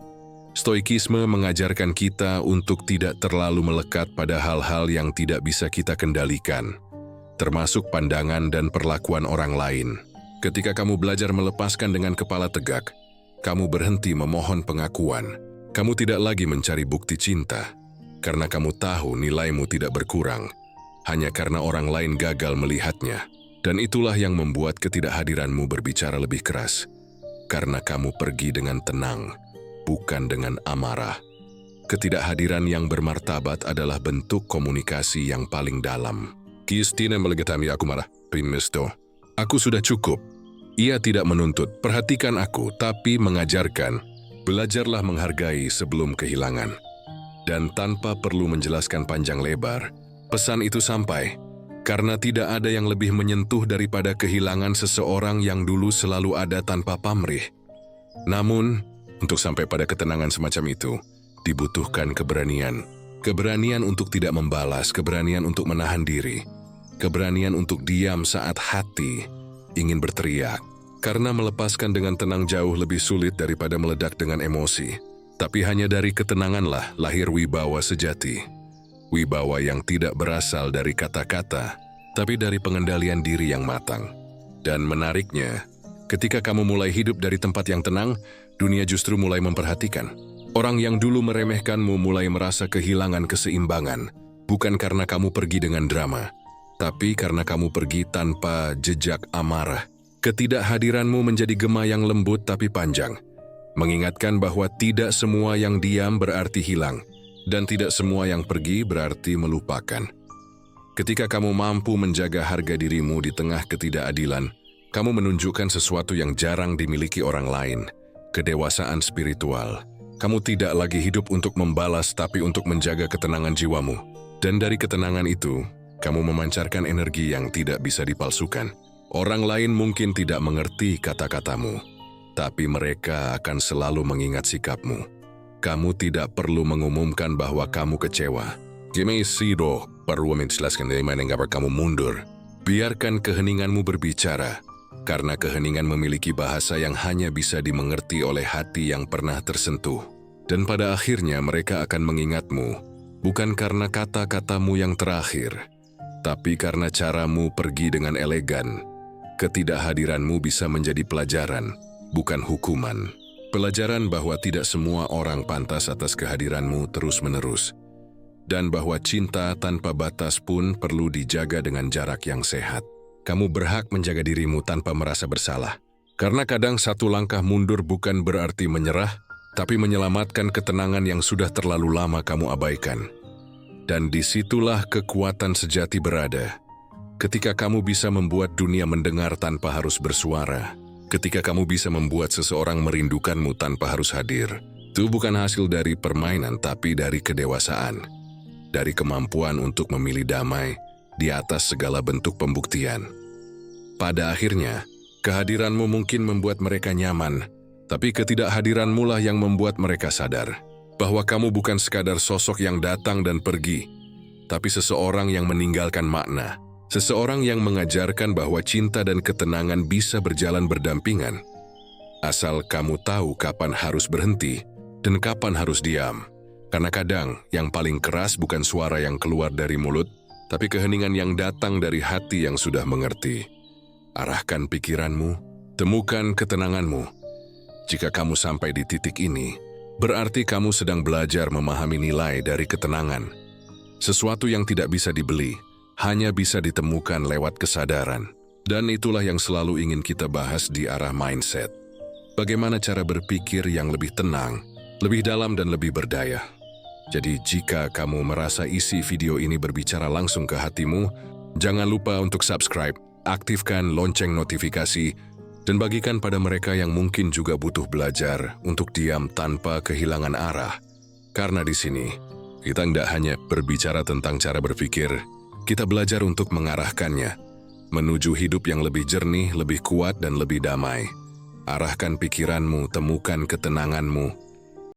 Stoikisme mengajarkan kita untuk tidak terlalu melekat pada hal-hal yang tidak bisa kita kendalikan, termasuk pandangan dan perlakuan orang lain. Ketika kamu belajar melepaskan dengan kepala tegak, kamu berhenti memohon pengakuan. Kamu tidak lagi mencari bukti cinta, karena kamu tahu nilaimu tidak berkurang, hanya karena orang lain gagal melihatnya. Dan itulah yang membuat ketidakhadiranmu berbicara lebih keras, karena kamu pergi dengan tenang, bukan dengan amarah. Ketidakhadiran yang bermartabat adalah bentuk komunikasi yang paling dalam. Kistina melegetami aku marah, Primisto. Aku sudah cukup. Ia tidak menuntut, perhatikan aku, tapi mengajarkan. Belajarlah menghargai sebelum kehilangan. Dan tanpa perlu menjelaskan panjang lebar, pesan itu sampai, karena tidak ada yang lebih menyentuh daripada kehilangan seseorang yang dulu selalu ada tanpa pamrih. Namun, untuk sampai pada ketenangan semacam itu, dibutuhkan keberanian. Keberanian untuk tidak membalas, keberanian untuk menahan diri, keberanian untuk diam saat hati ingin berteriak. Karena melepaskan dengan tenang jauh lebih sulit daripada meledak dengan emosi. Tapi hanya dari ketenanganlah lahir wibawa sejati. Wibawa yang tidak berasal dari kata-kata, tapi dari pengendalian diri yang matang. Dan menariknya, ketika kamu mulai hidup dari tempat yang tenang, dunia justru mulai memperhatikan. Orang yang dulu meremehkanmu mulai merasa kehilangan keseimbangan, bukan karena kamu pergi dengan drama, tapi karena kamu pergi tanpa jejak amarah. Ketidakhadiranmu menjadi gema yang lembut tapi panjang, mengingatkan bahwa tidak semua yang diam berarti hilang, dan tidak semua yang pergi berarti melupakan. Ketika kamu mampu menjaga harga dirimu di tengah ketidakadilan, kamu menunjukkan sesuatu yang jarang dimiliki orang lain, kedewasaan spiritual. Kamu tidak lagi hidup untuk membalas tapi untuk menjaga ketenangan jiwamu. Dan dari ketenangan itu, kamu memancarkan energi yang tidak bisa dipalsukan. Orang lain mungkin tidak mengerti kata-katamu, tapi mereka akan selalu mengingat sikapmu. Kamu tidak perlu mengumumkan bahwa kamu kecewa. Gimesido perlu menjelaskan dari mana kamu mundur. Biarkan keheninganmu berbicara, karena keheningan memiliki bahasa yang hanya bisa dimengerti oleh hati yang pernah tersentuh. Dan pada akhirnya mereka akan mengingatmu, bukan karena kata-katamu yang terakhir, tapi karena caramu pergi dengan elegan. Ketidakhadiranmu bisa menjadi pelajaran, bukan hukuman. Pelajaran bahwa tidak semua orang pantas atas kehadiranmu terus-menerus. Dan bahwa cinta tanpa batas pun perlu dijaga dengan jarak yang sehat. Kamu berhak menjaga dirimu tanpa merasa bersalah. Karena kadang satu langkah mundur bukan berarti menyerah, tapi menyelamatkan ketenangan yang sudah terlalu lama kamu abaikan. Dan disitulah kekuatan sejati berada. Ketika kamu bisa membuat dunia mendengar tanpa harus bersuara, ketika kamu bisa membuat seseorang merindukanmu tanpa harus hadir, itu bukan hasil dari permainan tapi dari kedewasaan, dari kemampuan untuk memilih damai di atas segala bentuk pembuktian. Pada akhirnya, kehadiranmu mungkin membuat mereka nyaman, tapi ketidakhadiranmu lah yang membuat mereka sadar bahwa kamu bukan sekadar sosok yang datang dan pergi, tapi seseorang yang meninggalkan makna. Seseorang yang mengajarkan bahwa cinta dan ketenangan bisa berjalan berdampingan. Asal kamu tahu kapan harus berhenti dan kapan harus diam. Karena kadang yang paling keras bukan suara yang keluar dari mulut, tapi keheningan yang datang dari hati yang sudah mengerti. Arahkan pikiranmu, temukan ketenanganmu. Jika kamu sampai di titik ini, berarti kamu sedang belajar memahami nilai dari ketenangan. Sesuatu yang tidak bisa dibeli, hanya bisa ditemukan lewat kesadaran. Dan itulah yang selalu ingin kita bahas di arah mindset. Bagaimana cara berpikir yang lebih tenang, lebih dalam dan lebih berdaya. Jadi jika kamu merasa isi video ini berbicara langsung ke hatimu, jangan lupa untuk subscribe, aktifkan lonceng notifikasi, dan bagikan pada mereka yang mungkin juga butuh belajar untuk diam tanpa kehilangan arah. Karena di sini, kita tidak hanya berbicara tentang cara berpikir, kita belajar untuk mengarahkannya, menuju hidup yang lebih jernih, lebih kuat, dan lebih damai. Arahkan pikiranmu, temukan ketenanganmu,